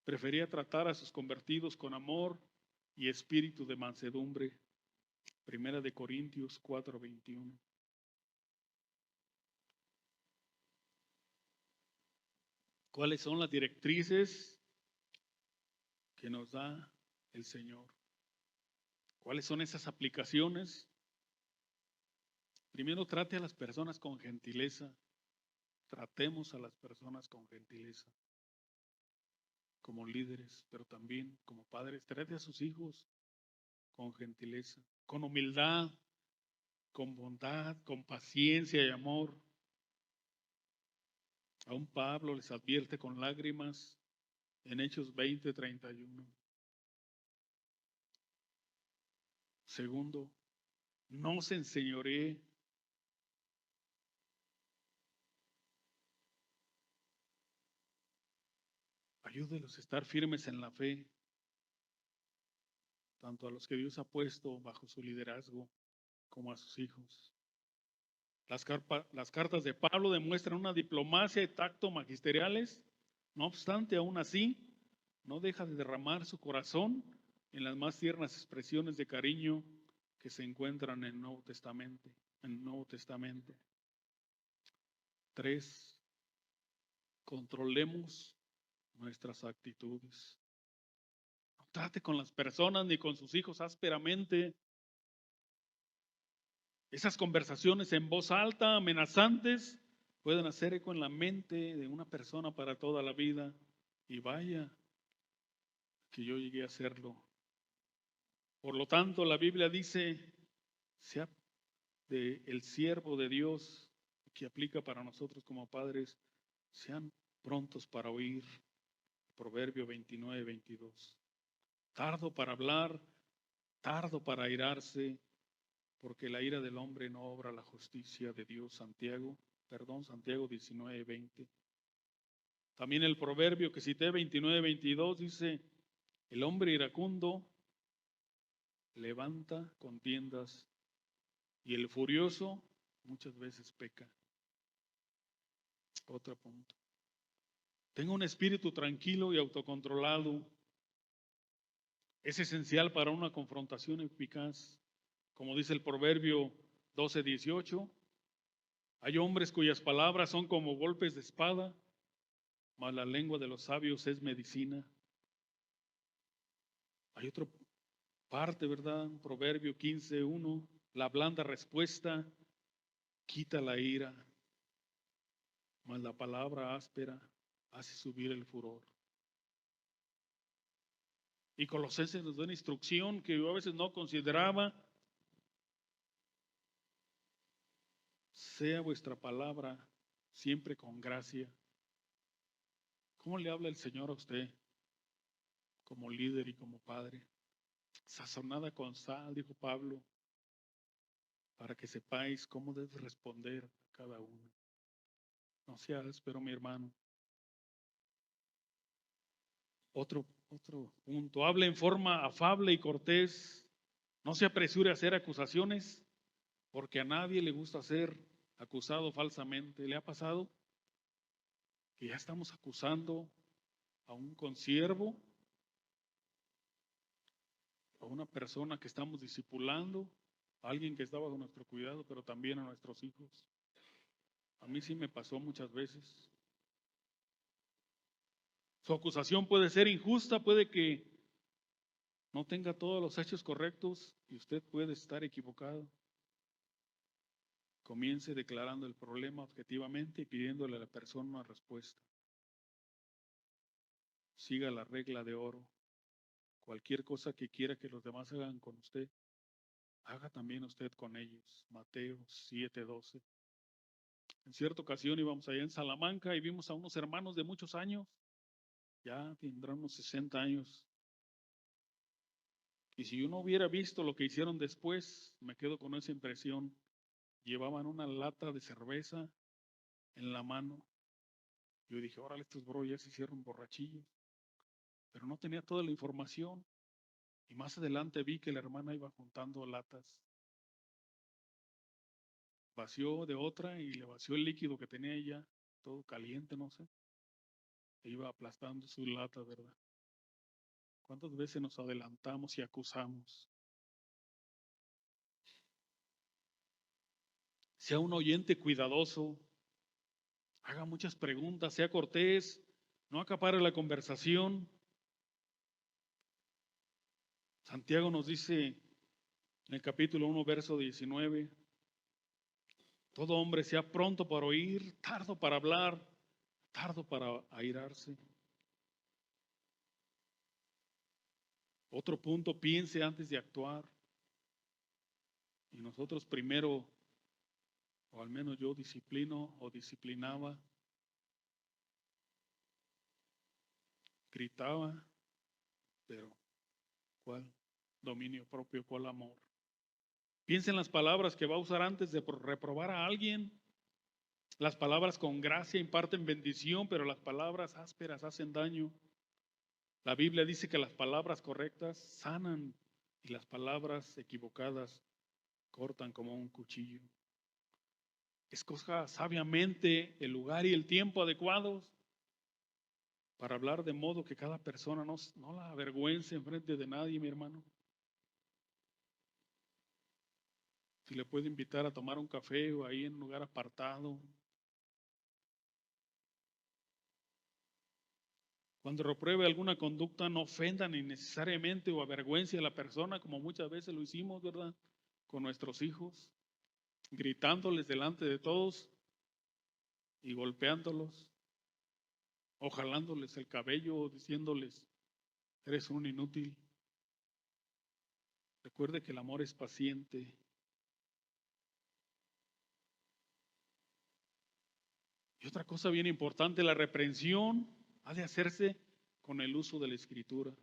prefería tratar a sus convertidos con amor y espíritu de mansedumbre. Primera de Corintios 4:21. ¿Cuáles son las directrices que nos da el Señor? ¿Cuáles son esas aplicaciones? Primero, trate a las personas con gentileza. Tratemos a las personas con gentileza. Como líderes, pero también como padres. Trate a sus hijos con gentileza, con humildad, con bondad, con paciencia y amor. Aún Pablo les advierte con lágrimas en Hechos 20:31. Segundo, no se enseñoree Ayúdelos a estar firmes en la fe, tanto a los que Dios ha puesto bajo su liderazgo como a sus hijos. Las cartas de Pablo demuestran una diplomacia y tacto magisteriales. No obstante, aún así, no deja de derramar su corazón en las más tiernas expresiones de cariño que se encuentran en el Nuevo Testamento. 3. Controlemos nuestras actitudes. No trate con las personas ni con sus hijos ásperamente. Esas conversaciones en voz alta, amenazantes, pueden hacer eco en la mente de una persona para toda la vida. Y vaya que yo llegué a hacerlo. Por lo tanto, la Biblia dice, sea el siervo de Dios, que aplica para nosotros como padres, sean prontos para oír. Proverbio 29:22. Tardo para hablar, tardo para airarse, porque la ira del hombre no obra la justicia de Dios. Santiago 19:20. También el proverbio que cité, 29:22, dice, el hombre iracundo levanta contiendas y el furioso muchas veces peca. Otro punto. Tenga un espíritu tranquilo y autocontrolado. Es esencial para una confrontación eficaz. Como dice el proverbio 12:18, hay hombres cuyas palabras son como golpes de espada, mas la lengua de los sabios es medicina. Hay otra parte, ¿verdad? Proverbio 15:1, la blanda respuesta quita la ira, mas la palabra áspera hace subir el furor. Y Colosenses nos da una instrucción que yo a veces no consideraba. Sea vuestra palabra siempre con gracia. ¿Cómo le habla el Señor a usted como líder y como padre? Sazonada con sal, dijo Pablo, para que sepáis cómo debe responder a cada uno. No sea áspero, mi hermano. Otro punto. Hable en forma afable y cortés. No se apresure a hacer acusaciones, porque a nadie le gusta ser acusado falsamente. ¿Le ha pasado que ya estamos acusando a un consiervo, a una persona que estamos discipulando, a alguien que está bajo nuestro cuidado, pero también a nuestros hijos? A mí sí me pasó muchas veces. Su acusación puede ser injusta, puede que no tenga todos los hechos correctos y usted puede estar equivocado. Comience declarando el problema objetivamente y pidiéndole a la persona una respuesta. Siga la regla de oro. Cualquier cosa que quiera que los demás hagan con usted, haga también usted con ellos. Mateo 7:12. En cierta ocasión íbamos allá en Salamanca y vimos a unos hermanos de muchos años, ya tendrán unos 60 años. Y si yo no hubiera visto lo que hicieron después, me quedo con esa impresión. Llevaban una lata de cerveza en la mano. Yo dije, órale, estos bro ya se hicieron borrachillos. Pero no tenía toda la información. Y más adelante vi que la hermana iba juntando latas. Vació de otra y le vació el líquido que tenía ella, todo caliente, no sé. E iba aplastando su lata, ¿verdad? ¿Cuántas veces nos adelantamos y acusamos? Sea un oyente cuidadoso, haga muchas preguntas, sea cortés, no acapare la conversación. Santiago nos dice en el capítulo 1, verso 19, todo hombre sea pronto para oír, tardo para hablar, tardo para airarse. Otro punto, piense antes de actuar. Y nosotros primero, o al menos yo disciplino o disciplinaba, gritaba, pero ¿cuál dominio propio, cuál amor? Piensa en las palabras que va a usar antes de reprobar a alguien. Las palabras con gracia imparten bendición, pero las palabras ásperas hacen daño. La Biblia dice que las palabras correctas sanan y las palabras equivocadas cortan como un cuchillo. Escoja sabiamente el lugar y el tiempo adecuados para hablar de modo que cada persona no la avergüence en frente de nadie, mi hermano. Si le puede invitar a tomar un café o ahí en un lugar apartado. Cuando repruebe alguna conducta, no ofenda ni necesariamente o avergüence a la persona, como muchas veces lo hicimos, ¿verdad? Con nuestros hijos, gritándoles delante de todos y golpeándolos, o jalándoles el cabello, o diciéndoles, eres un inútil. Recuerde que el amor es paciente. Y otra cosa bien importante, la reprensión ha de hacerse con el uso de la escritura.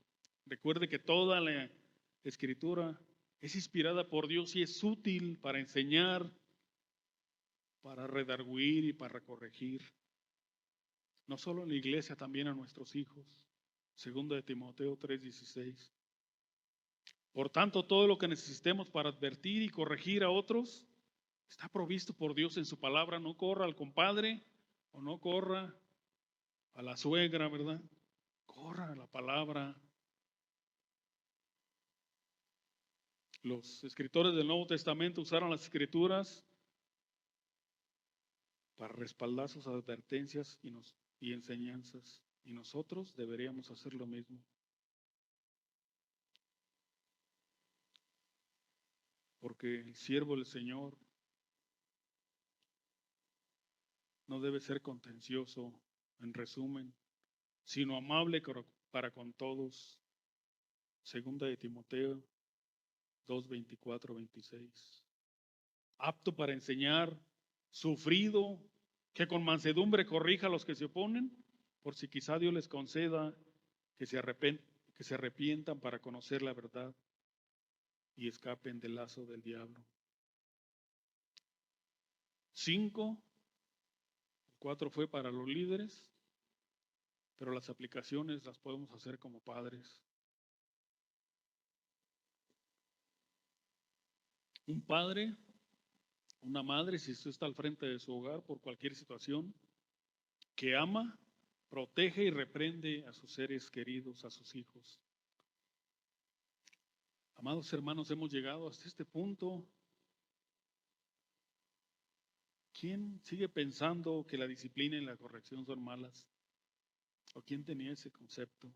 Recuerde que toda la escritura es inspirada por Dios y es útil para enseñar, para redarguir y para corregir. No solo en la iglesia, también a nuestros hijos. Segunda de Timoteo 3:16. Por tanto, todo lo que necesitemos para advertir y corregir a otros está provisto por Dios en su palabra. No corra al compadre o no corra a la suegra, ¿verdad? Corra a la palabra. Los escritores del Nuevo Testamento usaron las escrituras para respaldar sus advertencias y enseñanzas. Y nosotros deberíamos hacer lo mismo. Porque el siervo del Señor no debe ser contencioso, en resumen, sino amable para con todos. Segunda de Timoteo 2:24-26. Apto para enseñar, sufrido, que con mansedumbre corrija a los que se oponen, por si quizá Dios les conceda que se arrepientan para conocer la verdad y escapen del lazo del diablo. 5, 4 fue para los líderes, pero las aplicaciones las podemos hacer como padres. Un padre, una madre, si usted está al frente de su hogar por cualquier situación, que ama, protege y reprende a sus seres queridos, a sus hijos. Amados hermanos, hemos llegado hasta este punto. ¿Quién sigue pensando que la disciplina y la corrección son malas? ¿O quién tenía ese concepto?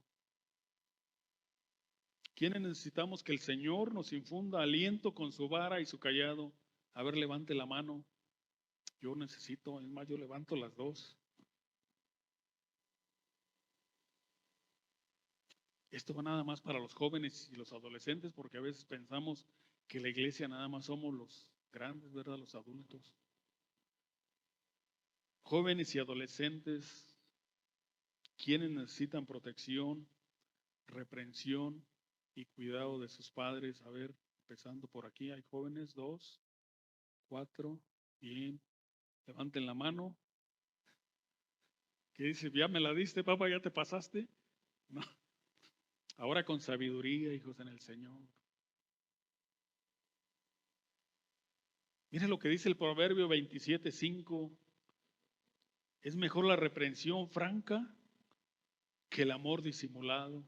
¿Quiénes necesitamos que el Señor nos infunda aliento con su vara y su callado? A ver, levante la mano. Yo necesito, es más, yo levanto las dos. Esto va nada más para los jóvenes y los adolescentes, porque a veces pensamos que la iglesia nada más somos los grandes, ¿verdad? Los adultos. Jóvenes y adolescentes, quienes necesitan protección, reprensión y cuidado de sus padres. A ver, empezando por aquí, hay jóvenes, 2, 4, bien. Levanten la mano. ¿Qué dice? ¿Ya me la diste, papá? ¿Ya te pasaste? No. Ahora con sabiduría, hijos en el Señor. Mire lo que dice el Proverbio 27:5. Es mejor la reprensión franca que el amor disimulado.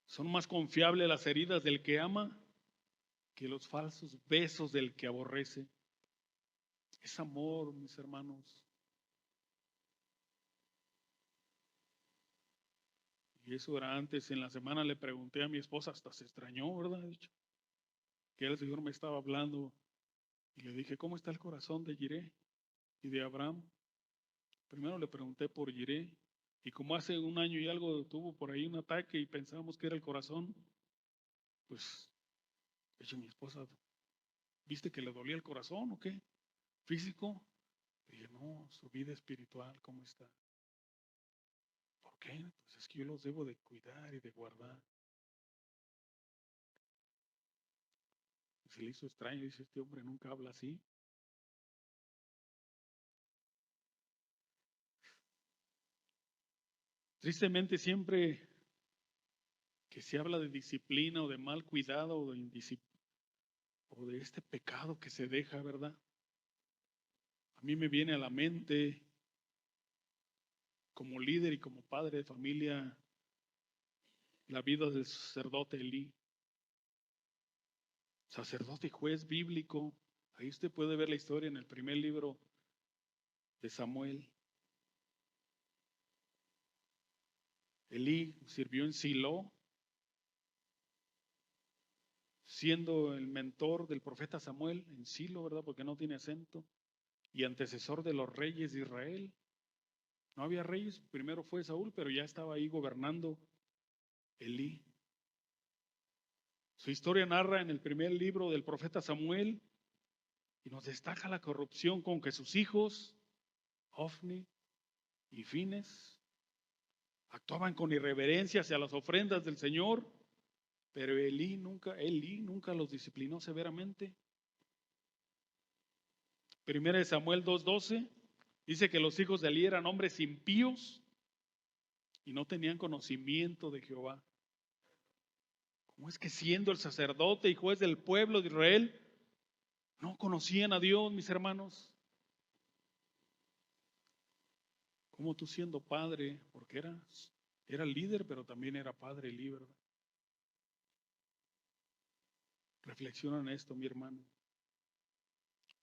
Son más confiables las heridas del que ama que los falsos besos del que aborrece. Es amor, mis hermanos. Y eso era antes. En la semana le pregunté a mi esposa, hasta se extrañó, ¿verdad? Que el Señor me estaba hablando. Y le dije, ¿cómo está el corazón de Jiré y de Abraham? Primero le pregunté por Jiré. Y como hace un año y algo tuvo por ahí un ataque y pensábamos que era el corazón, pues, de hecho mi esposa, ¿viste que le dolía el corazón o qué? ¿Físico? Le dije, no, su vida espiritual, ¿cómo está? ¿Por qué? Pues es que yo los debo de cuidar y de guardar. Se le hizo extraño, dice, este hombre nunca habla así. Tristemente siempre que se habla de disciplina o de mal cuidado o de este pecado que se deja, ¿verdad? A mí me viene a la mente como líder y como padre de familia la vida del sacerdote Elí, sacerdote y juez bíblico. Ahí usted puede ver la historia en el primer libro de Samuel. Elí sirvió en Silo, siendo el mentor del profeta Samuel en Silo, ¿verdad? Porque no tiene acento, y antecesor de los reyes de Israel. No había reyes, primero fue Saúl, pero ya estaba ahí gobernando Elí. Su historia narra en el primer libro del profeta Samuel y nos destaca la corrupción con que sus hijos, Ofni y Fines, actuaban con irreverencia hacia las ofrendas del Señor, pero Elí nunca los disciplinó severamente. Primera de Samuel 2:12 dice que los hijos de Elí eran hombres impíos y no tenían conocimiento de Jehová. ¿Cómo es que siendo el sacerdote y juez del pueblo de Israel, no conocían a Dios, mis hermanos? ¿Cómo tú siendo padre, porque era líder, pero también era padre Elí, ¿verdad? Reflexiona en esto, mi hermano.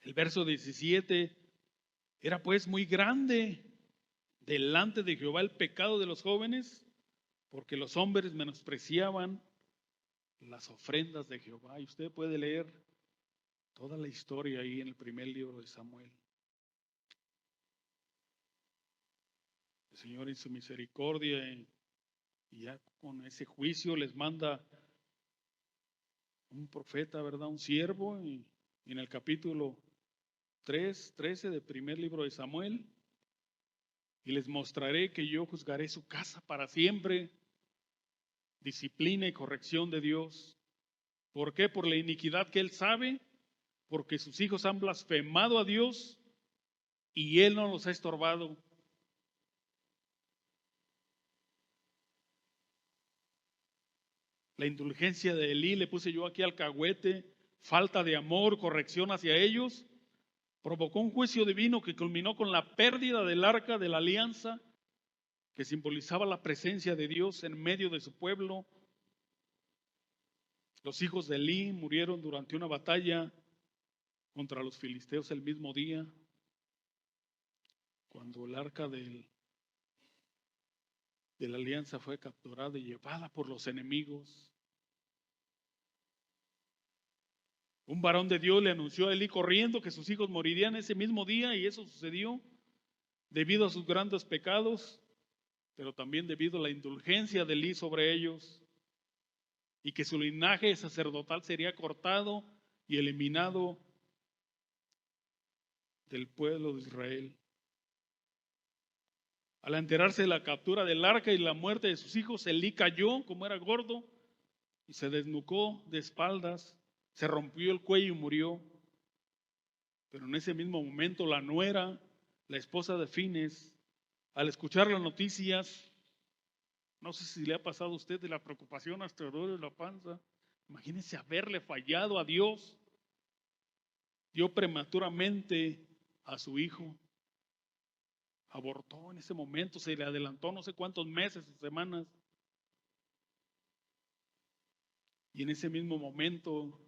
El verso 17, era pues muy grande delante de Jehová el pecado de los jóvenes, porque los hombres menospreciaban las ofrendas de Jehová. Y usted puede leer toda la historia ahí en el primer libro de Samuel. El Señor en su misericordia y ya con ese juicio les manda un profeta, ¿verdad? Un siervo. Y en el capítulo 13 del primer libro de Samuel, y les mostraré que yo juzgaré su casa para siempre. Disciplina y corrección de Dios. ¿Por qué? Por la iniquidad que él sabe, porque sus hijos han blasfemado a Dios y él no los ha estorbado. La indulgencia de Elí, le puse yo aquí alcahuete, falta de amor, corrección hacia ellos, provocó un juicio divino que culminó con la pérdida del arca de la alianza, que simbolizaba la presencia de Dios en medio de su pueblo. Los hijos de Elí murieron durante una batalla contra los filisteos el mismo día, cuando el arca de la alianza fue capturada y llevada por los enemigos. Un varón de Dios le anunció a Elí corriendo que sus hijos morirían ese mismo día, y eso sucedió debido a sus grandes pecados, pero también debido a la indulgencia de Elí sobre ellos, y que su linaje sacerdotal sería cortado y eliminado del pueblo de Israel. Al enterarse de la captura del arca y la muerte de sus hijos, Elí cayó, como era gordo, y se desnucó de espaldas, se rompió el cuello y murió. Pero en ese mismo momento la nuera, la esposa de Fines, al escuchar las noticias, no sé si le ha pasado a usted de la preocupación hasta el dolor de la panza. Imagínense haberle fallado a Dios. Dio prematuramente a su hijo. Abortó en ese momento, se le adelantó no sé cuántos meses o semanas. Y en ese mismo momento,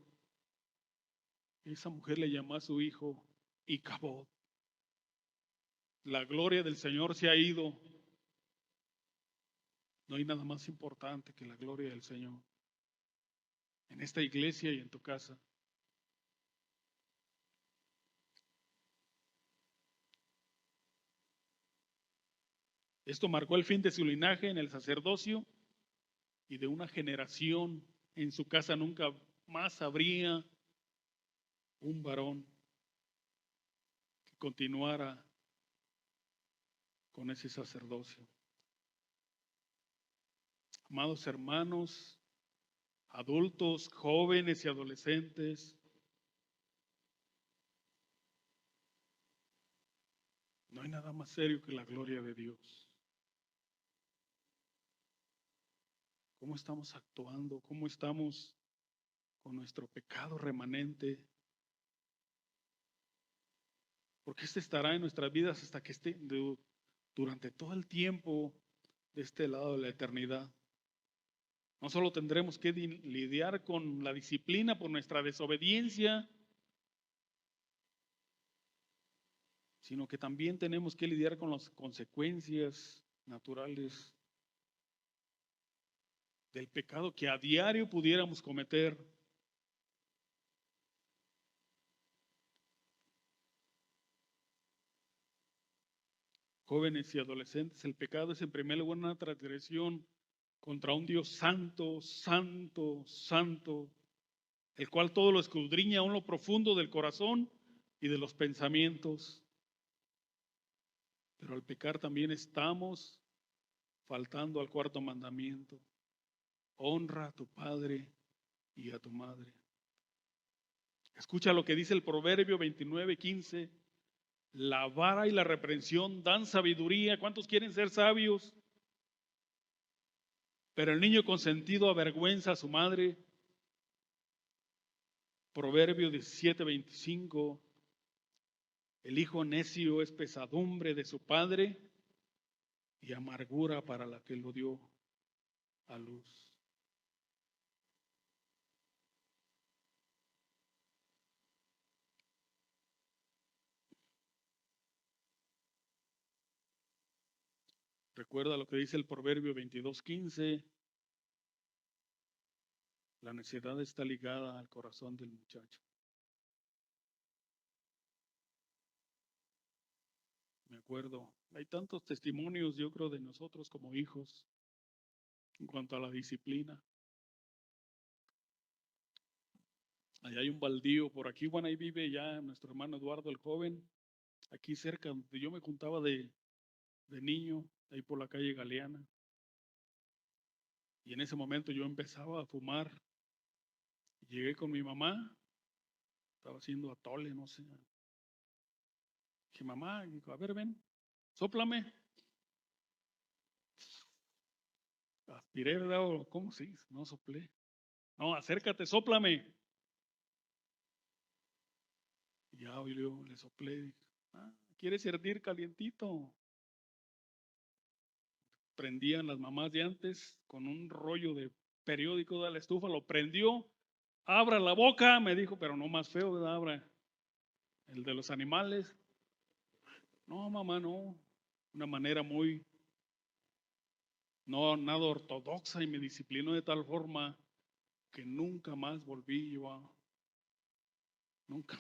esa mujer le llamó a su hijo Icabod. La gloria del Señor se ha ido. No hay nada más importante que la gloria del Señor en esta iglesia y en tu casa. Esto marcó el fin de su linaje en el sacerdocio y de una generación. En su casa nunca más habría un varón que continuara con ese sacerdocio. Amados hermanos, adultos, jóvenes y adolescentes, no hay nada más serio que la gloria de Dios. cómo estamos actuando, cómo estamos con nuestro pecado remanente, porque este estará en nuestras vidas hasta que esté durante todo el tiempo de este lado de la eternidad. No solo tendremos que lidiar con la disciplina por nuestra desobediencia, sino que también tenemos que lidiar con las consecuencias naturales del pecado que a diario pudiéramos cometer. Jóvenes y adolescentes, el pecado es en primer lugar una transgresión contra un Dios santo, santo, santo, el cual todo lo escudriña aún lo profundo del corazón y de los pensamientos. Pero al pecar también estamos faltando al cuarto mandamiento: honra a tu padre y a tu madre. Escucha lo que dice el Proverbio 29:15: la vara y la reprensión dan sabiduría. ¿Cuántos quieren ser sabios? Pero el niño consentido avergüenza a su madre. Proverbio 17:25: el hijo necio es pesadumbre de su padre y amargura para la que lo dio a luz. Recuerda lo que dice el Proverbio 22:15: la necedad está ligada al corazón del muchacho. Me acuerdo, hay tantos testimonios, yo creo, de nosotros como hijos en cuanto a la disciplina. Allá hay un baldío por aquí, bueno, ahí vive ya nuestro hermano Eduardo el joven, aquí cerca donde yo me juntaba de niño, ahí por la calle Galeana. Y en ese momento yo empezaba a fumar. Llegué con mi mamá, estaba haciendo atole, no sé. Dije, mamá, dijo, a ver, ven, sóplame. Aspiré, ¿verdad? ¿Cómo sí? No soplé. No, acércate, sóplame. Y ya yo le soplé. Dije, ¿quieres hervir calientito? Prendían las mamás de antes con un rollo de periódico de la estufa, lo prendió. Abra la boca, me dijo, pero no más feo, ¿verdad? Abra el de los animales. No, mamá, no. Una manera muy, no, nada ortodoxa, y me disciplinó de tal forma que nunca más volví yo nunca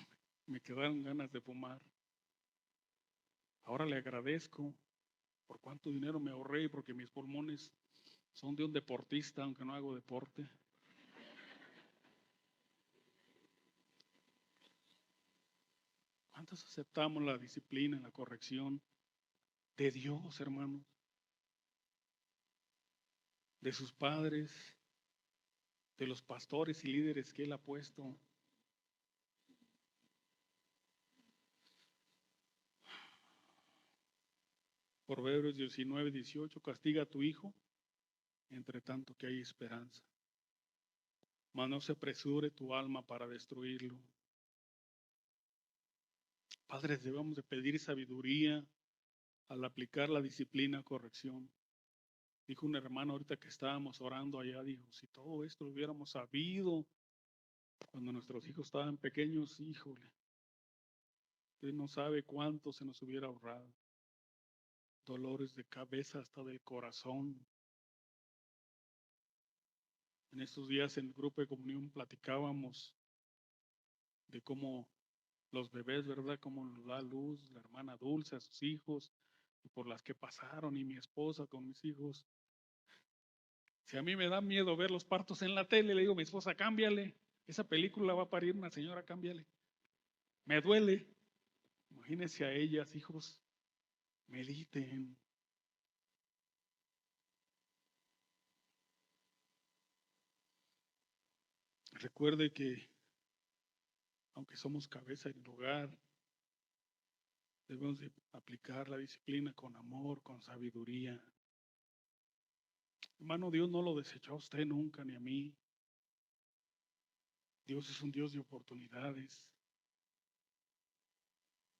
me quedaron ganas de fumar. Ahora le agradezco por cuánto dinero me ahorré, porque mis pulmones son de un deportista, aunque no hago deporte. ¿Cuántos aceptamos la disciplina, la corrección de Dios, hermanos? De sus padres, de los pastores y líderes que Él ha puesto. Proverbios 19:18: castiga a tu hijo, entre tanto que hay esperanza. Mas no se apresure tu alma para destruirlo. Padres, debemos de pedir sabiduría al aplicar la disciplina, corrección. Dijo un hermano ahorita que estábamos orando allá, dijo, si todo esto lo hubiéramos sabido cuando nuestros hijos estaban pequeños, híjole, usted no sabe cuánto se nos hubiera ahorrado. Dolores de cabeza hasta del corazón. En estos días en el grupo de comunión platicábamos de cómo los bebés, ¿verdad? Cómo nos da luz la hermana Dulce a sus hijos y por las que pasaron, y mi esposa con mis hijos. Si a mí me da miedo ver los partos en la tele, le digo a mi esposa, cámbiale. Esa película va a parir una señora, cámbiale. Me duele. Imagínense a ellas, hijos, mediten. Recuerde que aunque somos cabeza en el hogar, debemos de aplicar la disciplina con amor, con sabiduría. Hermano, Dios no lo desechó a usted nunca, ni a mí. Dios es un Dios de oportunidades.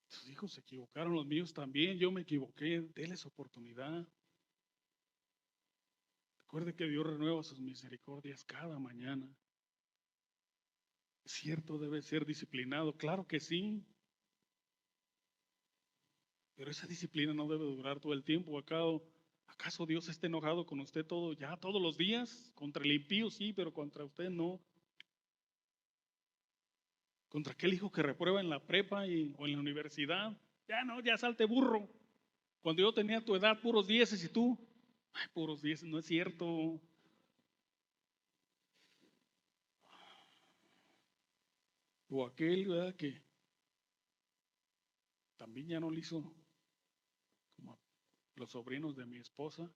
Sus hijos se equivocaron, los míos también. Yo me equivoqué, déles oportunidad. Recuerde que Dios renueva sus misericordias cada mañana. Es cierto, debe ser disciplinado, claro que sí. Pero esa disciplina no debe durar todo el tiempo. ¿Acaso Dios está enojado con usted todos los días? Contra el impío sí, pero contra usted no. Contra aquel hijo que reprueba en la prepa o en la universidad. Ya no, ya salte burro. Cuando yo tenía tu edad, puros dieces y tú, ay, puros dieces, no es cierto. O aquel, ¿verdad? Que también ya no lo hizo como los sobrinos de mi esposa.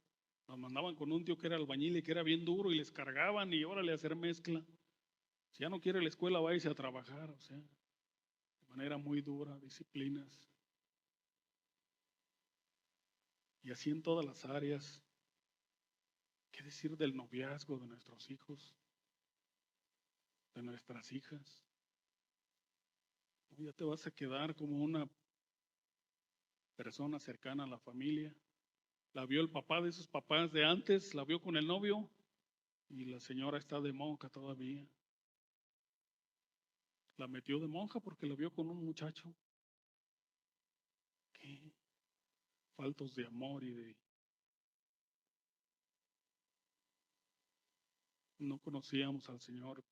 Nos mandaban con un tío que era albañil y que era bien duro y les cargaban y órale a hacer mezcla. Si ya no quiere la escuela, váyase a trabajar, o sea, de manera muy dura, disciplinas. Y así en todas las áreas. ¿Qué decir del noviazgo de nuestros hijos, de nuestras hijas? Ya te vas a quedar como una persona cercana a la familia. La vio el papá de esos papás de antes, la vio con el novio y la señora está de monja todavía. La metió de monja porque la vio con un muchacho. ¿Qué? Faltos de amor y de... No conocíamos al Señor.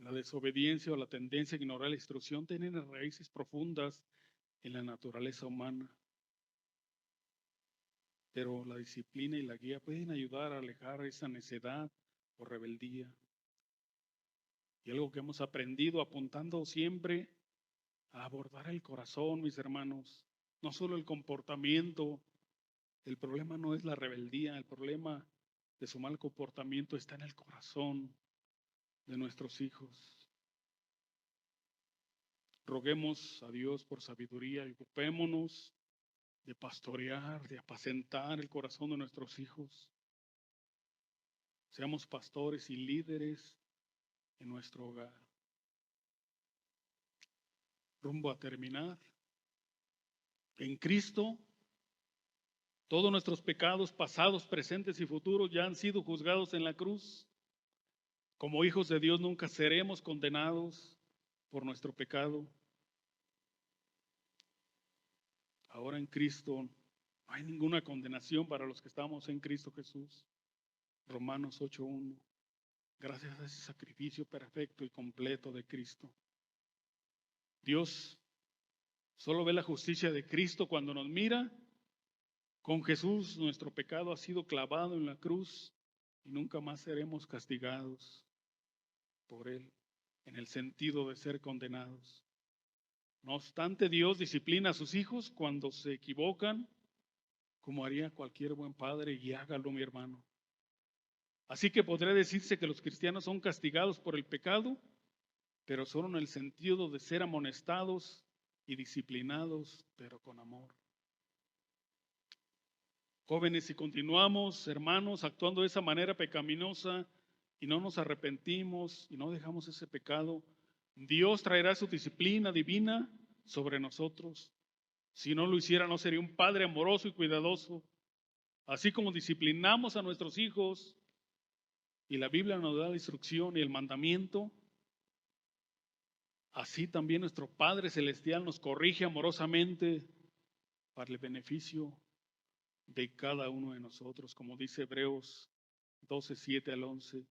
La desobediencia o la tendencia a ignorar la instrucción tienen raíces profundas en la naturaleza humana, pero la disciplina y la guía pueden ayudar a alejar esa necedad o rebeldía. Y algo que hemos aprendido apuntando siempre a abordar el corazón, mis hermanos, no solo el comportamiento. El problema no es la rebeldía, el problema de su mal comportamiento está en el corazón de nuestros hijos. Roguemos a Dios por sabiduría y ocupémonos de pastorear, de apacentar el corazón de nuestros hijos. Seamos pastores y líderes en nuestro hogar. Rumbo a terminar. En Cristo, todos nuestros pecados pasados, presentes y futuros ya han sido juzgados en la cruz. Como hijos de Dios nunca seremos condenados por nuestro pecado. Ahora en Cristo no hay ninguna condenación para los que estamos en Cristo Jesús. Romanos 8:1. Gracias a ese sacrificio perfecto y completo de Cristo. Dios solo ve la justicia de Cristo cuando nos mira. Con Jesús nuestro pecado ha sido clavado en la cruz y nunca más seremos castigados por Él en el sentido de ser condenados. No obstante, Dios disciplina a sus hijos cuando se equivocan, como haría cualquier buen padre, y hágalo, mi hermano. Así que podría decirse que los cristianos son castigados por el pecado, pero solo en el sentido de ser amonestados y disciplinados, pero con amor. Jóvenes, si continuamos, hermanos, actuando de esa manera pecaminosa y no nos arrepentimos y no dejamos ese pecado, Dios traerá su disciplina divina sobre nosotros. Si no lo hiciera, no sería un padre amoroso y cuidadoso. Así como disciplinamos a nuestros hijos y la Biblia nos da la instrucción y el mandamiento, así también nuestro Padre Celestial nos corrige amorosamente para el beneficio de cada uno de nosotros, como dice Hebreos 12:7-11.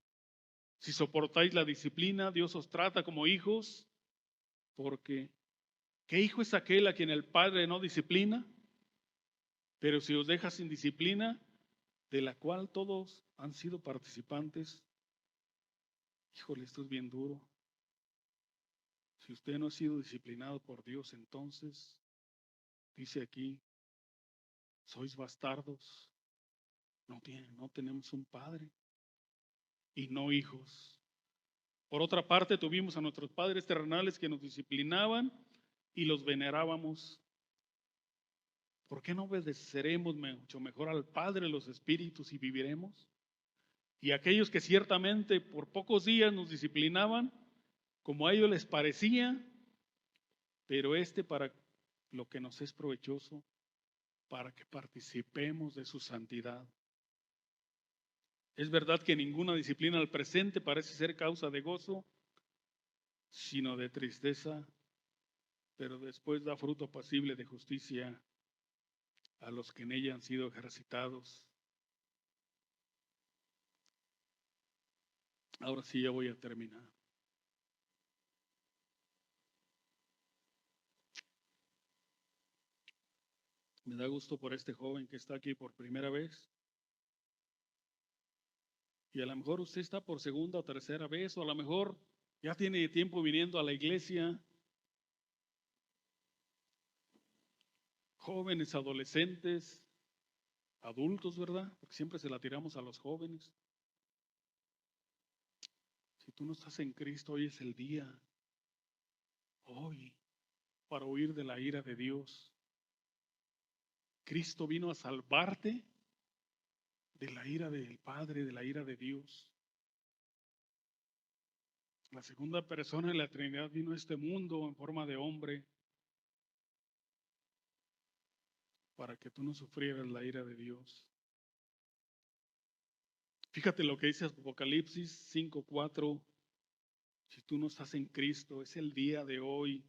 Si soportáis la disciplina, Dios os trata como hijos, porque ¿qué hijo es aquel a quien el Padre no disciplina? Pero si os deja sin disciplina, de la cual todos han sido participantes, híjole, esto es bien duro. Si usted no ha sido disciplinado por Dios, entonces, dice aquí, sois bastardos, no tenemos un padre y no hijos. Por otra parte, tuvimos a nuestros padres terrenales que nos disciplinaban y los venerábamos. ¿Por qué no obedeceremos mucho mejor al Padre de los Espíritus y viviremos? Y aquellos que ciertamente por pocos días nos disciplinaban, como a ellos les parecía, pero para lo que nos es provechoso, para que participemos de su santidad. Es verdad que ninguna disciplina al presente parece ser causa de gozo, sino de tristeza, pero después da fruto apacible de justicia a los que en ella han sido ejercitados. Ahora sí, ya voy a terminar. Me da gusto por este joven que está aquí por primera vez. Y a lo mejor usted está por segunda o tercera vez, o a lo mejor ya tiene tiempo viniendo a la iglesia. Jóvenes, adolescentes, adultos, ¿verdad? Porque siempre se la tiramos a los jóvenes. Si tú no estás en Cristo, hoy es el día. Hoy, para huir de la ira de Dios. Cristo vino a salvarte de la ira del Padre, de la ira de Dios. La segunda persona de la Trinidad vino a este mundo en forma de hombre para que tú no sufrieras la ira de Dios. Fíjate lo que dice Apocalipsis 5:4. Si tú no estás en Cristo, es el día de hoy.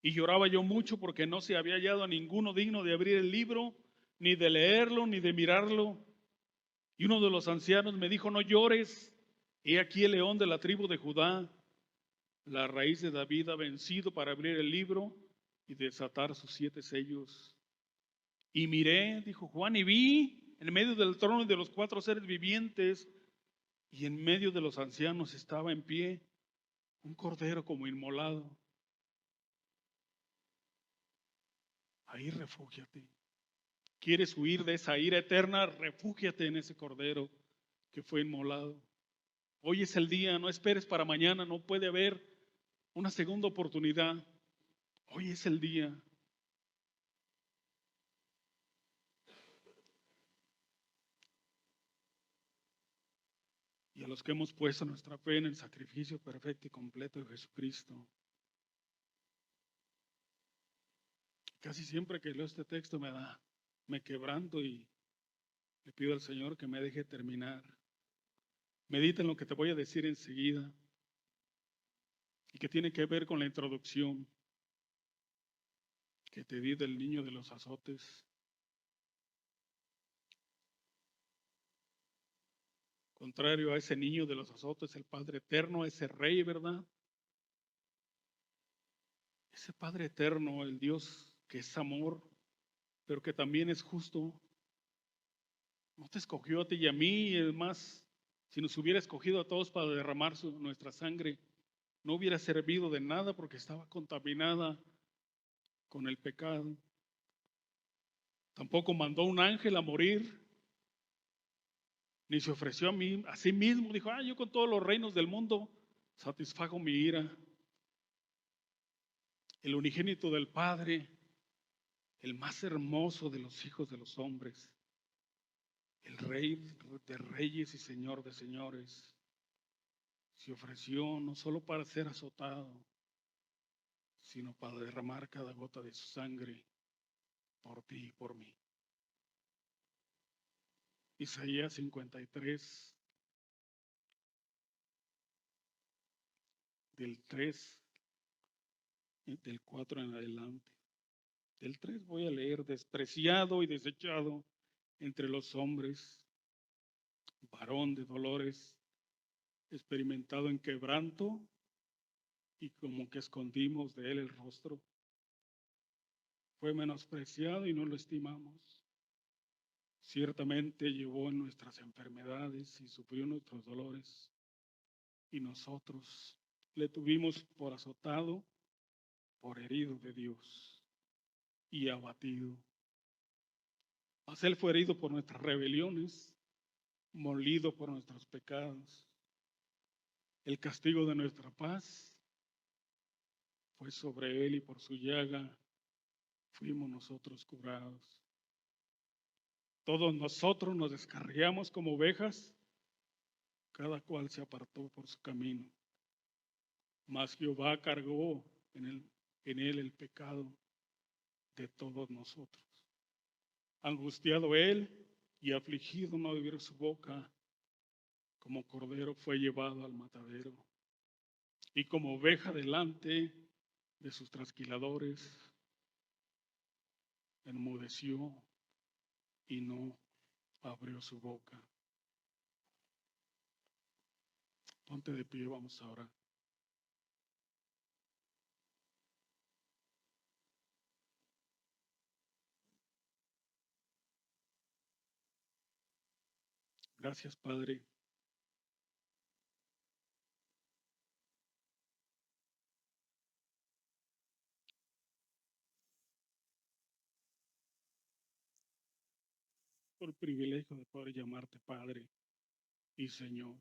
Y lloraba yo mucho porque no se había hallado a ninguno digno de abrir el libro, ni de leerlo, ni de mirarlo. Y uno de los ancianos me dijo, no llores, he aquí el león de la tribu de Judá, la raíz de David ha vencido para abrir el libro y desatar sus 7 sellos. Y miré, dijo Juan, y vi en medio del trono y de los 4 seres vivientes y en medio de los ancianos estaba en pie un cordero como inmolado. Ahí refúgiate. ¿Quieres huir de esa ira eterna? Refúgiate en ese cordero que fue inmolado. Hoy es el día, no esperes para mañana, no puede haber una segunda oportunidad. Hoy es el día. Y a los que hemos puesto nuestra fe en el sacrificio perfecto y completo de Jesucristo. Casi siempre que leo este texto me quebranto y le pido al Señor que me deje terminar. Medita en lo que te voy a decir enseguida y que tiene que ver con la introducción que te di del niño de los azotes. Contrario a ese niño de los azotes, el Padre eterno, ese rey, ¿verdad? Ese Padre eterno, el Dios que es amor, pero que también es justo, no te escogió a ti y a mí, y además, si nos hubiera escogido a todos para derramar nuestra sangre, no hubiera servido de nada porque estaba contaminada con el pecado. Tampoco mandó un ángel a morir, ni se ofreció a sí mismo. Dijo, yo con todos los reinos del mundo satisfago mi ira. El unigénito del Padre, el más hermoso de los hijos de los hombres, el Rey de reyes y Señor de señores, se ofreció no solo para ser azotado, sino para derramar cada gota de su sangre por ti y por mí. Isaías 53, del 3, del 4 en adelante. Del 3 voy a leer, despreciado y desechado entre los hombres, varón de dolores, experimentado en quebranto y como que escondimos de él el rostro. Fue menospreciado y no lo estimamos. Ciertamente llevó en nuestras enfermedades y sufrió nuestros dolores. Y nosotros le tuvimos por azotado, por herido de Dios y abatido. Mas él fue herido por nuestras rebeliones, molido por nuestros pecados. El castigo de nuestra paz fue sobre él y por su llaga fuimos nosotros curados. Todos nosotros nos descarriamos como ovejas, cada cual se apartó por su camino. Mas Jehová cargó en él el pecado de todos nosotros. Angustiado él y afligido no abrió su boca, como cordero fue llevado al matadero, y como oveja delante de sus trasquiladores, enmudeció y no abrió su boca. Ponte de pie, vamos ahora. Gracias, Padre. Por el privilegio de poder llamarte Padre y Señor.